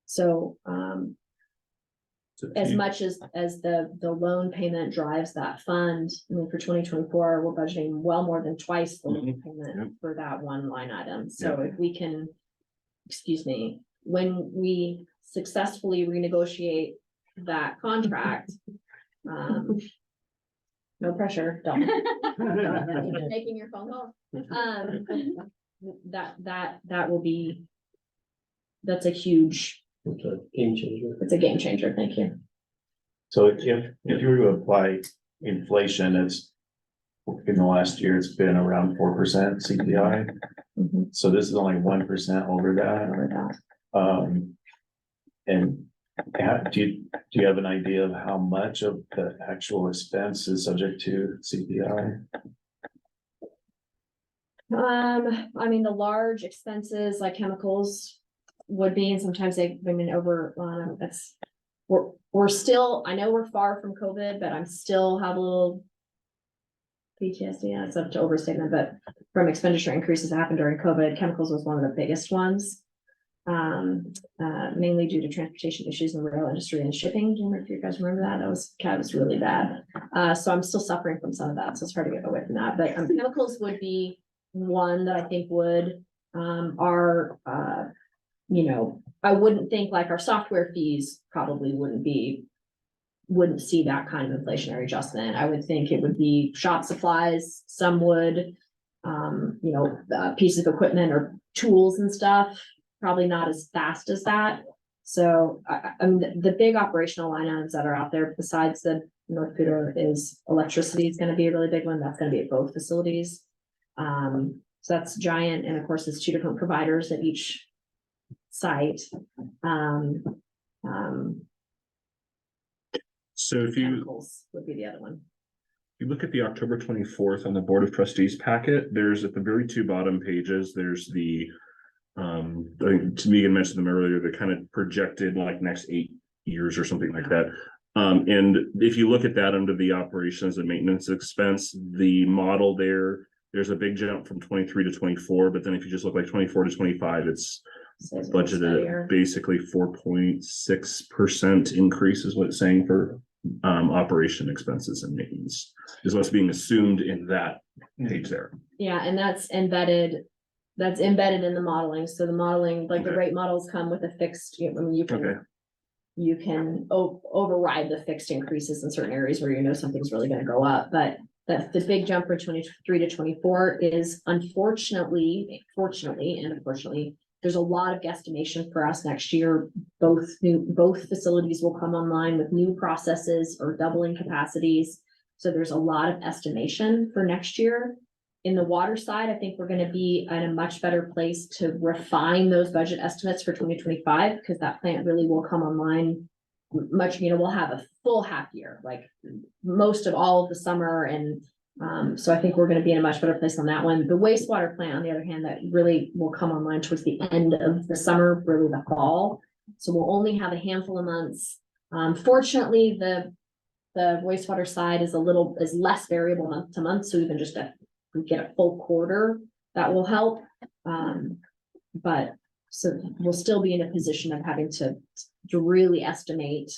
So, as much as the loan payment drives that fund, I mean, for 2024, we're budgeting well more than twice the loan payment for that one line item. So if we can, when we successfully renegotiate that contract, no pressure, don't. Making your phone call. That will be, that's a huge, It's a game changer. it's a game changer. Thank you. So if you were to apply inflation, it's in the last year, it's been around 4% CPI. Mhm. So this is only 1% over that. Over that. And do you have an idea of how much of the actual expense is subject to CPI? I mean, the large expenses like chemicals would be, and sometimes we're still, I know we're far from COVID, but I'm still have a little PTSD, yeah, it's up to overstatement, but from expenditure increases that happened during COVID, chemicals was one of the biggest ones. Mainly due to transportation issues in the rail industry and shipping. Do you remember, if you guys remember that? That was really bad. So I'm still suffering from some of that, so it's hard to get away from that, but chemicals would be one that I think would, I wouldn't think like our software fees probably wouldn't be wouldn't see that kind of inflationary adjustment. I would think it would be shop supplies, some would, pieces of equipment or tools and stuff, probably not as fast as that. So I mean, the big operational line items that are out there besides the North Peter is electricity is gonna be a really big one. That's gonna be at both facilities. So that's giant. And of course, it's two different providers at each site. So if you Chemicals would be the other one. look at the October 24th on the Board of Trustees packet, there's at the very two bottom pages, there's the I think Meagan mentioned them earlier, the kind of projected like next 8 years or something like that. And if you look at that under the operations and maintenance expense, the model there's a big jump from 23 to 24, but then if you just look like 24 to 25, it's budgeted at basically 4.6% increase is what it's saying for operation expenses and maintenance is what's being assumed in that page there. Yeah, and that's embedded in the modeling. So the modeling, like the Okay. rate models come with a fixed, I mean, Okay. you can override the fixed increases in certain areas where you know something's really gonna go up, but the big jump from 23 to 24 is fortunately, and unfortunately, there's a lot of guesstimation for us next year. Both facilities will come online with new processes or doubling capacities. So there's a lot of estimation for next year. In the water side, I think we're gonna be in a much better place to refine those budget estimates for 2025, because that plant really will come online we'll have a full half year, like most of all of the summer. And so I think we're gonna be in a much better place on that one. The wastewater plant, on the other hand, that really will come online towards the end of the summer, really the fall. So we'll only have a handful of months. Fortunately, the wastewater side is less variable month to month, so even just we get a full quarter, that will help. But so we'll still be in a position of having to really estimate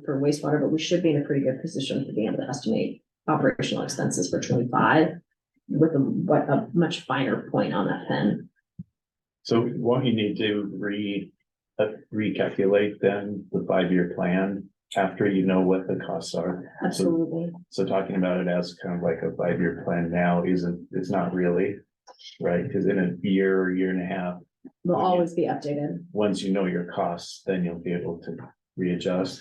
for wastewater, but we should be in a pretty good position to be able to estimate operational expenses for 25 with a much finer point on that pen. So won't you need to recalculate then the 5-year plan after you know what the costs are? Absolutely. So talking about it as kind of like a 5-year plan now it's not really, right? Because in a year or year and a half, Will always be updated. once you know your costs, then you'll be able to readjust.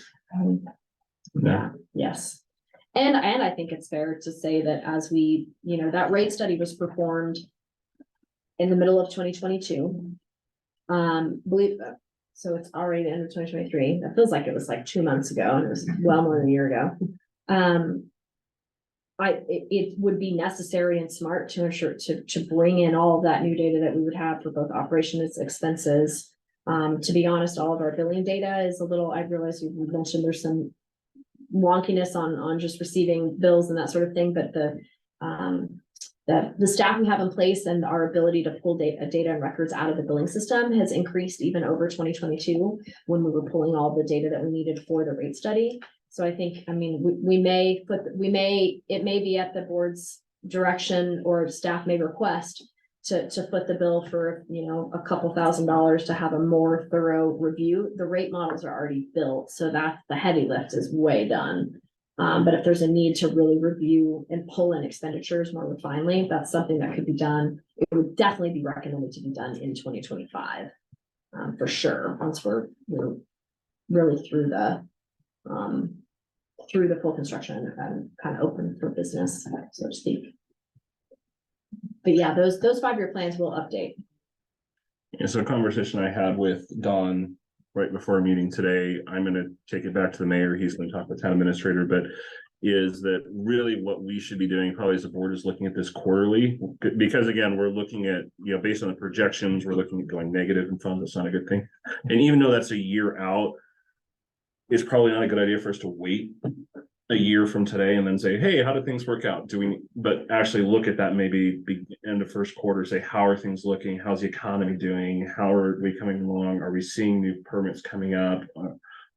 Yeah, yes. And I think it's fair to say that as we, that rate study was performed in the middle of 2022. So it's already the end of 2023. That feels like it was like 2 months ago, and it was well more than a year ago. It would be necessary and smart to ensure to bring in all of that new data that we would have for both operations expenses. To be honest, all of our billing data is a little, I realize you mentioned there's some wonkiness on just receiving bills and that sort of thing, but the staff we have in place and our ability to pull data and records out of the billing system has increased even over 2022 when we were pulling all the data that we needed for the rate study. So I think, it may be at the board's direction, or staff may request to foot the bill for, a couple $1,000s to have a more thorough review. The rate models are already built, so that the heavy lift is way done. But if there's a need to really review and pull in expenditures more refinedly, that's something that could be done. It would definitely be recommended to be done in 2025, for sure, once we're really through the full construction and kind of open for business, so to speak. But yeah, those 5-year plans will update. And so a conversation I had with Don right before our meeting today, I'm gonna take it back to the mayor, he's gonna talk to the town administrator, but is that really what we should be doing probably as a board is looking at this quarterly, because again, we're looking at, based on the projections, we're looking at going negative in funds. That's not a good thing. And even though that's a year out, it's probably not a good idea for us to wait a year from today and then say, hey, how did things work out? But actually look at that maybe end of first quarter, say, how are things looking? How's the economy doing? How are we coming along? Are we seeing new permits coming up?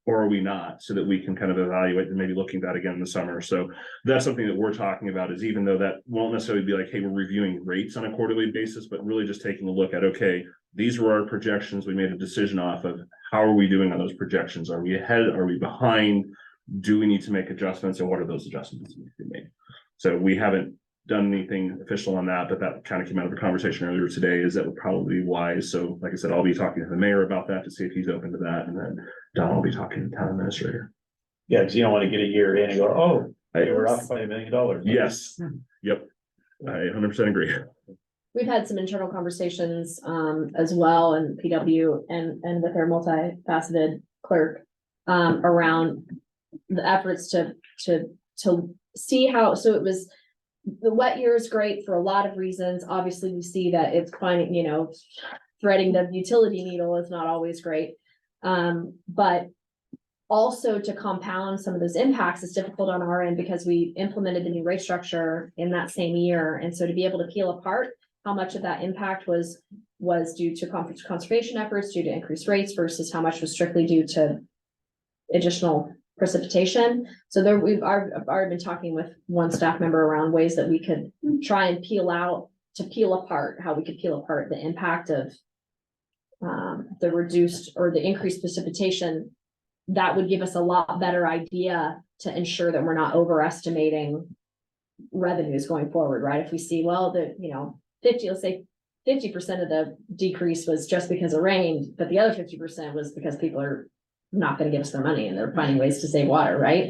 Or are we not? So that we can kind of evaluate and maybe looking at that again in the summer. So that's something that we're talking about, is even though that won't necessarily be like, hey, we're reviewing rates on a quarterly basis, but really just taking a look at, okay, these were our projections. We made a decision off of how are we doing on those projections? Are we ahead? Are we behind? do we need to make adjustments and what are those adjustments that need to be made? So we haven't done anything official on that, but that kind of came out of a conversation earlier today, is that would probably be wise. So like I said, I'll be talking to the mayor about that to see if he's open to that. And then Don will be talking to the town administrator. Yeah, because you don't want to get a year in and go, oh, they were off by $1 million. Yes, yep, I 100% agree. We've had some internal conversations as well in PW and with our multifaceted clerk around the efforts to see how, so it was, the wet year is great for a lot of reasons. Obviously, we see that it's finding, you know, threading the utility needle is not always great. But also to compound some of those impacts is difficult on our end because we implemented the new rate structure in that same year. And so to be able to peel apart how much of that impact was due to conservation efforts, due to increased rates versus how much was strictly due to additional precipitation. So there, I've already been talking with one staff member around ways that we could try and peel apart how we could peel apart the impact of the reduced or the increased precipitation. That would give us a lot better idea to ensure that we're not overestimating revenues going forward, right? If we see, well, the, you know, let's say 50% of the decrease was just because of rain, but the other 50% was because people are not going to give us their money and they're finding ways to save water, right?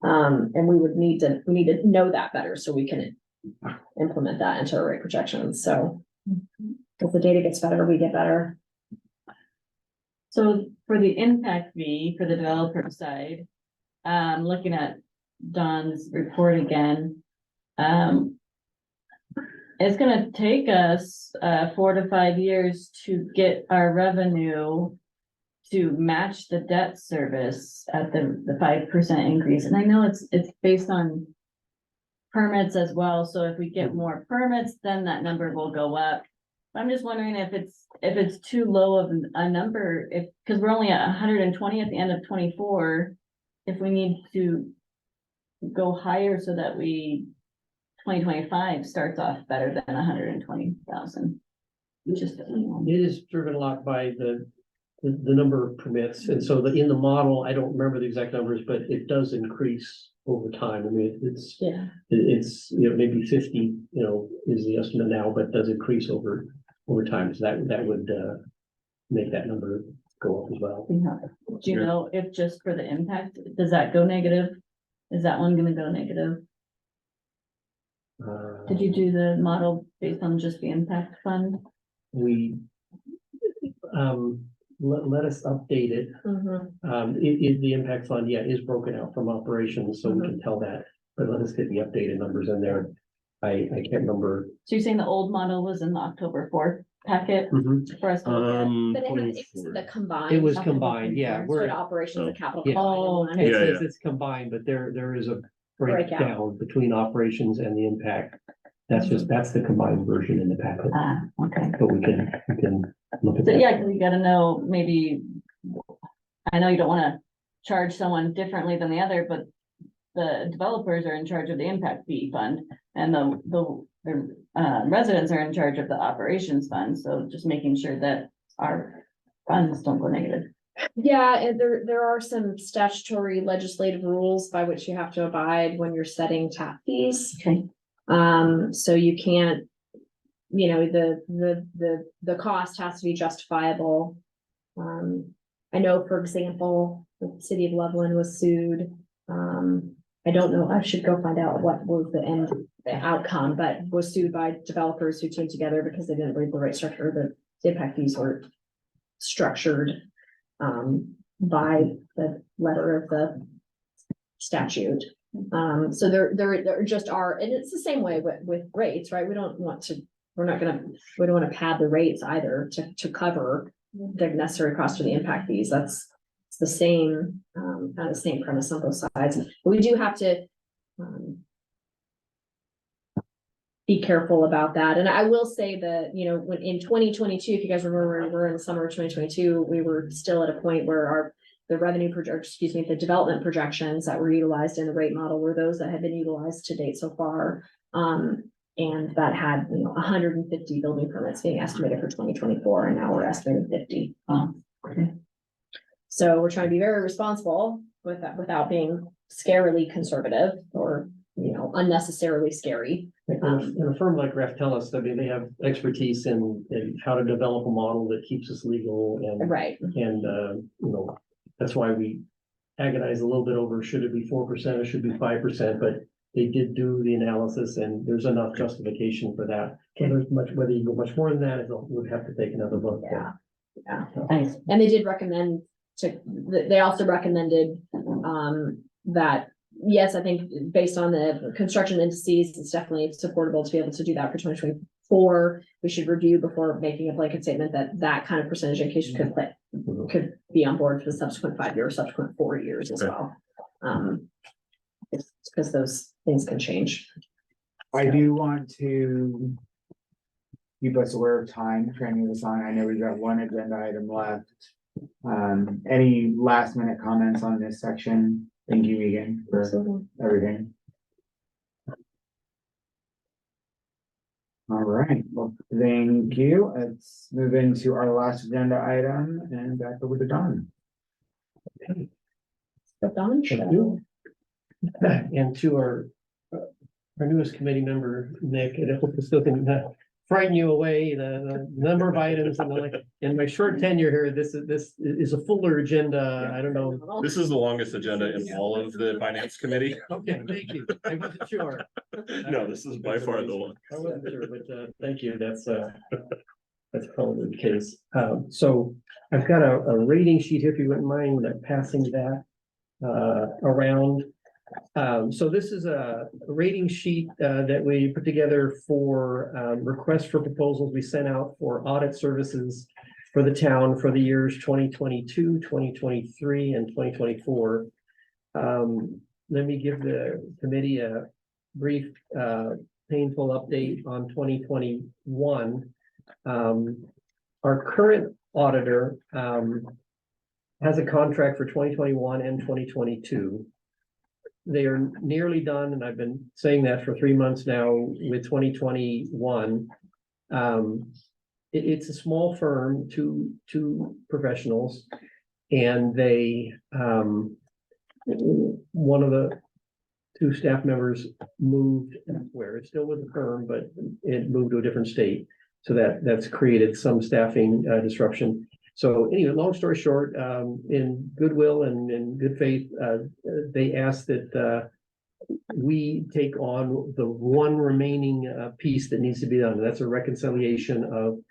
And we need to know that better so we can implement that into our rate projections. So if the data gets better, we get better. So for the impact fee for the developer side, looking at Don's report again, it's gonna take us 4 to 5 years to get our revenue to match the debt service at the 5% increase. And I know it's based on permits as well. So if we get more permits, then that number will go up. I'm just wondering if it's too low of a number, because we're only at 120 at the end of 24, if we need to go higher so that 2025 starts off better than 120,000. Just It is driven a lot by the number of permits, and so in the model, I don't remember the exact numbers, but it does increase over time. I mean, it's you know, maybe 50, you know, is the estimate now, but does increase over time. So that would make that number go up as well. Do you know if just for the impact, does that go negative? Is that one gonna go negative? Did you do the model based on just the impact fund? We let us update it. Mm-hmm. Is the impact fund, is broken out from operations, so we Mm-hmm. can tell that, but let us get the updated numbers in there. I can't remember. So you're saying the old model was in the October 4th packet for us to look at? But it was the combined. It was combined, yeah. Sort of operations and capital. Yeah. combined in one. It's combined, but there is a breakdown between operations and the impact. That's the combined version in the packet, Okay. but we can look at So that. yeah, because you gotta know, maybe, I know you don't wanna charge someone differently than the other, but the developers are in charge of the impact fee fund and the residents are in charge of the operations fund. So just making sure that our funds don't go negative. Yeah, and there are some statutory legislative rules by which you have to abide when you're setting tap fees. Okay. So you can't, you know, the cost has to be justifiable. I know, for example, the city of Loveland was sued. I don't know, I should go find out what was the outcome, but was sued by developers who came together because they didn't read the rate structure. The impact fees were structured by the letter of the statute. So there just are, and it's the same way with rates, right? We don't want to pad the rates either to cover the necessary cost of the impact fees. It's the same, kind of the same premise on both sides. But we do have to be careful about that. And I will say that, you know, when in 2022, if you guys remember, we're in the summer of 2022, we were still at a point where the development projections that were utilized in the rate model were those that had been utilized to date so far. And that had, you know, 150 building permits being estimated for 2024, and now we're estimating 50. Okay. So we're trying to be very responsible with that, without being scarily conservative or, unnecessarily scary. In a firm like Raftellus, I mean, they have expertise in how to develop a model that keeps us legal and, Right, that's why we agonize a little bit over, should it be 4% or should it be 5%, but they did do the analysis and there's enough justification for that. Whether you go much more than that, it would have to take another look. yeah, thanks. And they did recommend they also recommended, that, yes, I think based on the construction indices, it's definitely supportable to be able to do that for 2024. We should review before making a blanket statement that kind of percentage indication could be on board for the subsequent 5 years, subsequent 4 years as well. Because those things can change. I do want to keep us aware of time, training this on. I know we've got one agenda item left. Any last minute comments on this section? Thank you, Meagan, for everything. All right, well, thank you. Let's move into our last agenda item and back over to Don. The Dawn Thank Show. you. And to our newest committee member, Nick, and I hope this doesn't frighten you away, the number of items and in my short tenure here, this is a fuller agenda. I don't know. This is the longest agenda in all of the finance committee. Okay, thank you. I wasn't sure. No, this is by far the one. I wasn't sure, but thank you. That's probably the case. So I've got a rating sheet here, if you wouldn't mind passing that around. So this is a rating sheet that we put together for requests for proposals we sent out for audit services for the town for the years 2022, 2023, and 2024. Let me give the committee a brief, painful update on 2021. Our current auditor has a contract for 2021 and 2022. They are nearly done, and I've been saying that for 3 months now with 2021. It's a small firm, two professionals, and they, one of the two staff members moved elsewhere. It's still with the firm, but it moved to a different state. So that's created some staffing disruption. So anyway, long story short, in goodwill and in good faith, they asked that we take on the one remaining piece that needs to be done. And that's a reconciliation of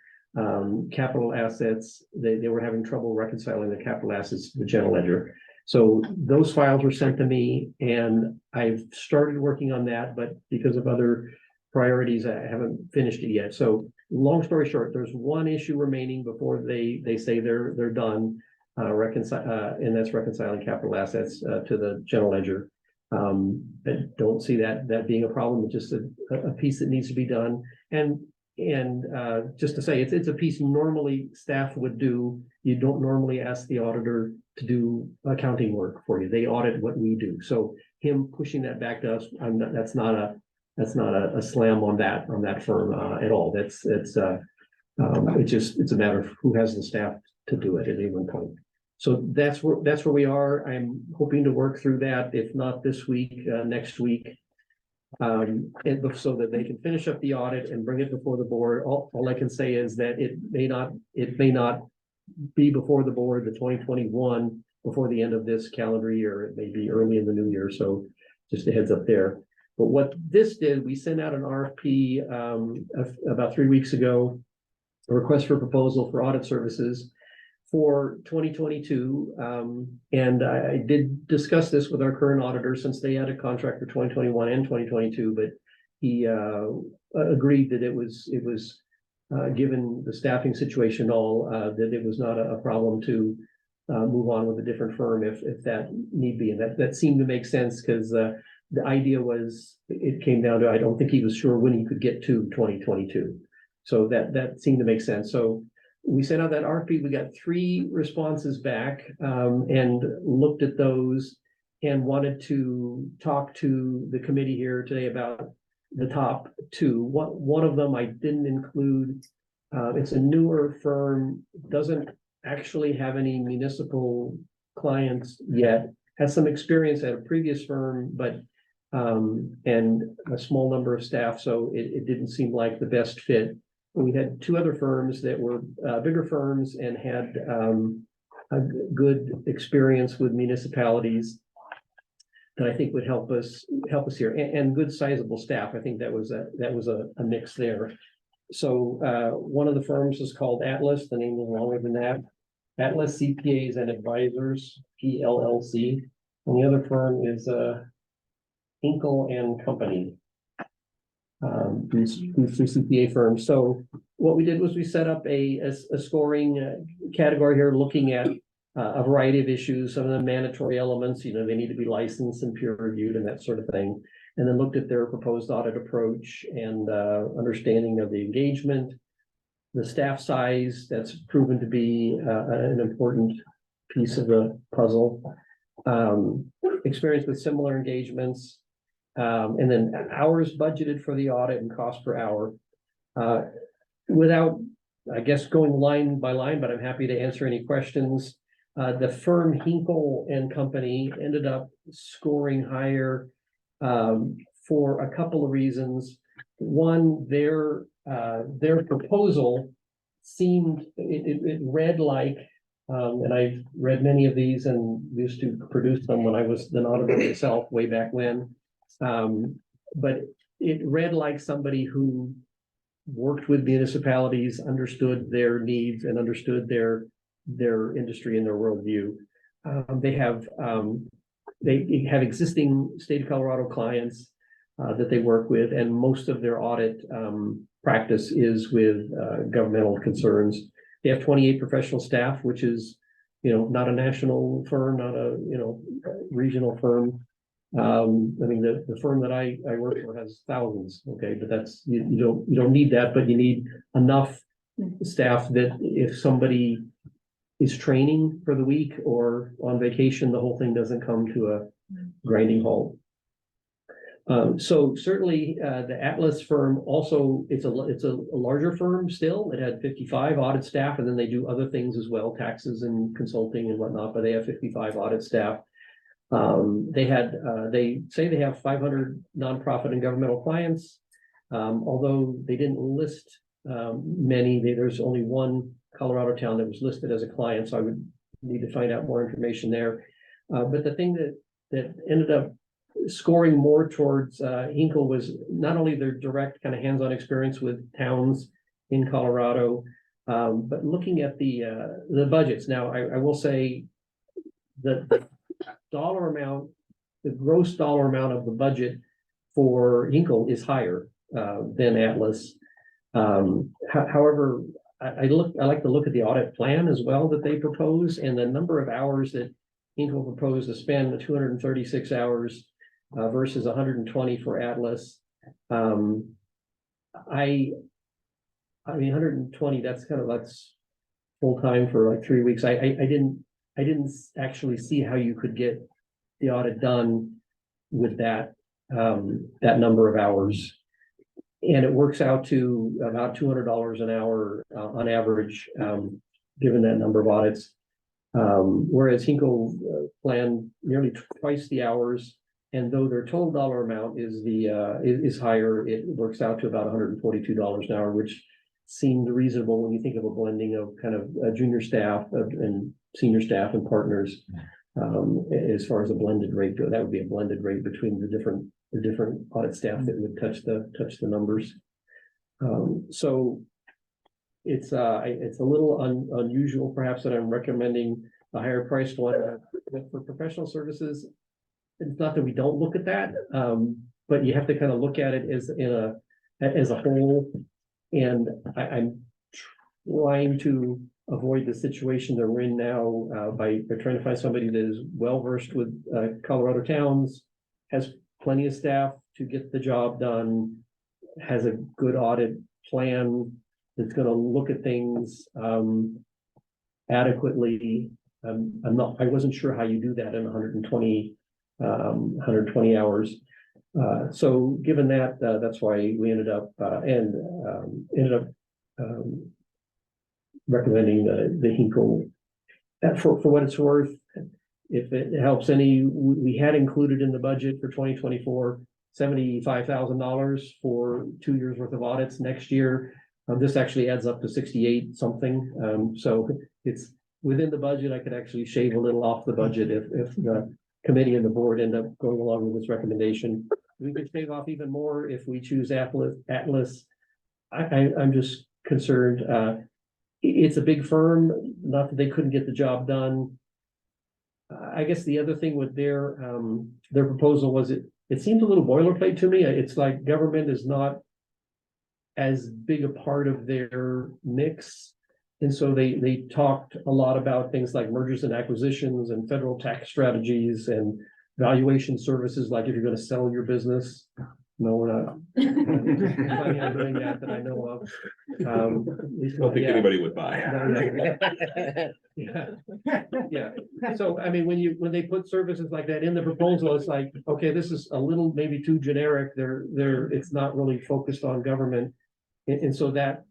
capital assets. They were having trouble reconciling the capital assets to the general ledger. So those files were sent to me and I've started working on that, but because of other priorities, I haven't finished it yet. So long story short, there's one issue remaining before they say they're done, and that's reconciling capital assets to the general ledger. I don't see that being a problem. It's just a piece that needs to be done. And just to say, it's a piece normally staff would do. You don't normally ask the auditor to do accounting work for you. They audit what we do. So him pushing that back to us, that's not a slam on that firm at all. It's a matter of who has the staff to do it at any one point. So that's where we are. I'm hoping to work through that, if not this week, next week. And so that they can finish up the audit and bring it before the board. All I can say is that it may not be before the board, the 2021, before the end of this calendar year. It may be early in the new year. So just a heads up there. But what this did, we sent out an RFP about 3 weeks ago, a request for proposal for audit services for 2022. And I did discuss this with our current auditor since they had a contract for 2021 and 2022, but he agreed that it was given the staffing situation all, that it was not a problem to move on with a different firm if that need be. And that seemed to make sense because the idea was, it came down to, I don't think he was sure when he could get to 2022. So that seemed to make sense. So we sent out that RFP, we got 3 responses back, and looked at those and wanted to talk to the committee here today about the top 2. One of them I didn't include. It's a newer firm, doesn't actually have any municipal clients yet, has some experience at a previous firm, but and a small number of staff, so it didn't seem like the best fit. We had two other firms that were bigger firms and had a good experience with municipalities that I think would help us here, and good sizable staff. I think that was a mix there. So one of the firms is called Atlas. The name is longer than that. Atlas CPAs and Advisors, PLLC. And the other firm is Hinkle and Company. These two CPA firms. So what we did was we set up a scoring category here, looking at a variety of issues, some of the mandatory elements, you know, they need to be licensed and peer reviewed and that sort of thing. And then looked at their proposed audit approach and understanding of the engagement, the staff size, that's proven to be an important piece of the puzzle. Experience with similar engagements, and then hours budgeted for the audit and cost per hour. Without, I guess, going line by line, but I'm happy to answer any questions. The firm Hinkle and Company ended up scoring higher for a couple of reasons. One, their proposal seemed, it read like, and I've read many of these and used to produce them when I was an auditor myself way back when. But it read like somebody who worked with municipalities, understood their needs and understood their industry and their worldview. They have existing state of Colorado clients that they work with, and most of their audit practice is with governmental concerns. They have 28 professional staff, which is, you know, not a national firm, not a, you know, regional firm. I mean, the firm that I work for has thousands, okay, but that's, you don't need that, but you need enough staff that if somebody is training for the week or on vacation, the whole thing doesn't come to a grinding halt. So certainly the Atlas firm also, it's a larger firm still. It had 55 audit staff, and then they do other things as well, taxes and consulting and whatnot, but they have 55 audit staff. They say they have 500 nonprofit and governmental clients, although they didn't list many. There's only one Colorado town that was listed as a client, so I would need to find out more information there. But the thing that ended up scoring more towards Hinkle was not only their direct kind of hands-on experience with towns in Colorado, but looking at the budgets. Now, I will say that the dollar amount, the gross dollar amount of the budget for Hinkle is higher than Atlas. However, I like to look at the audit plan as well that they propose, and the number of hours that Hinkle proposed to spend, the 236 hours versus 120 for Atlas. I mean, 120, that's full time for like 3 weeks. I didn't actually see how you could get the audit done with that number of hours. And it works out to about $200 an hour on average, given that number of audits. Whereas Hinkle planned nearly twice the hours, and though their total dollar amount is higher, it works out to about $142 an hour, which seemed reasonable when you think of a blending of kind of junior staff and senior staff and partners. As far as a blended rate go, that would be a blended rate between the different audit staff that would touch the numbers. So it's a little unusual perhaps that I'm recommending a higher priced one. For professional services, it's not that we don't look at that, but you have to kind of look at it as a whole. And I'm trying to avoid the situation that we're in now by trying to find somebody that is well versed with Colorado towns, has plenty of staff to get the job done, has a good audit plan that's going to look at things adequately. I wasn't sure how you do that in 120 hours. So given that, that's why we ended up recommending the Hinkle. For what it's worth, if it helps any, we had included in the budget for 2024 $75,000 for 2 years worth of audits next year. This actually adds up to 68 something. So it's within the budget. I could actually shave a little off the budget if the committee and the board end up going along with this recommendation. We could shave off even more if we choose Atlas. I'm just concerned. It's a big firm, not that they couldn't get the job done. I guess the other thing with their proposal was it seems a little boilerplate to me. It's like government is not as big a part of their mix. And so they talked a lot about things like mergers and acquisitions and federal tax strategies and valuation services, like if you're going to sell your business. No, we're not. Planning on doing that I know of. I don't think anybody would buy. Yeah. So, I mean, when they put services like that in the proposal, it's like, okay, this is a little maybe too generic. It's not really focused on government. And so that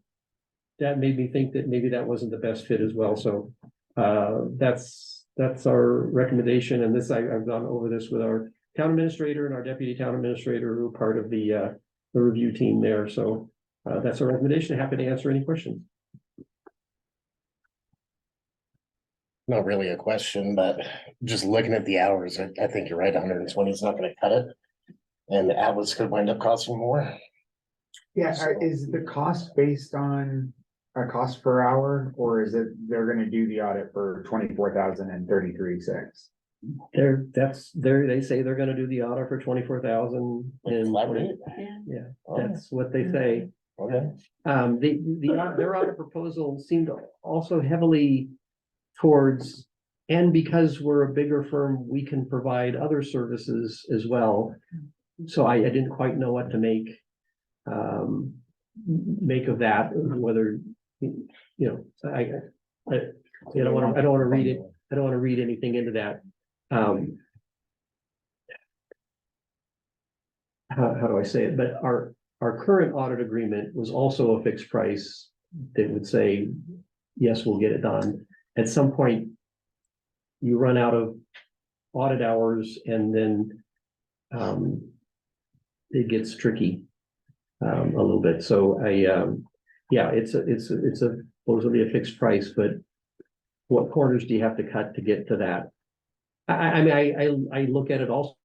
made me think that maybe that wasn't the best fit as well. So, that's our recommendation. And I've gone over this with our town administrator and our deputy town administrator, who are part of the review team there. So that's our recommendation. Happy to answer any questions. Not really a question, but just looking at the hours, I think you're right, 120 is not gonna cut it. And the Atlas could wind up costing more. Yeah, is the cost based on a cost per hour, or is it they're gonna do the audit for 24,033.6? They say they're gonna do the audit for 24,000 and Elaborate. yeah, that's what they say. Okay. Their audit proposal seemed also heavily towards, and because we're a bigger firm, we can provide other services as well. So I didn't quite know what to make of that, whether, I don't want to read it. I don't want to read anything into that. How do I say it? But our current audit agreement was also a fixed price that would say, yes, we'll get it done. At some point, you run out of audit hours, and then it gets tricky a little bit. So it's supposedly a fixed price, but what corners do you have to cut to get to that? I mean, I look at it also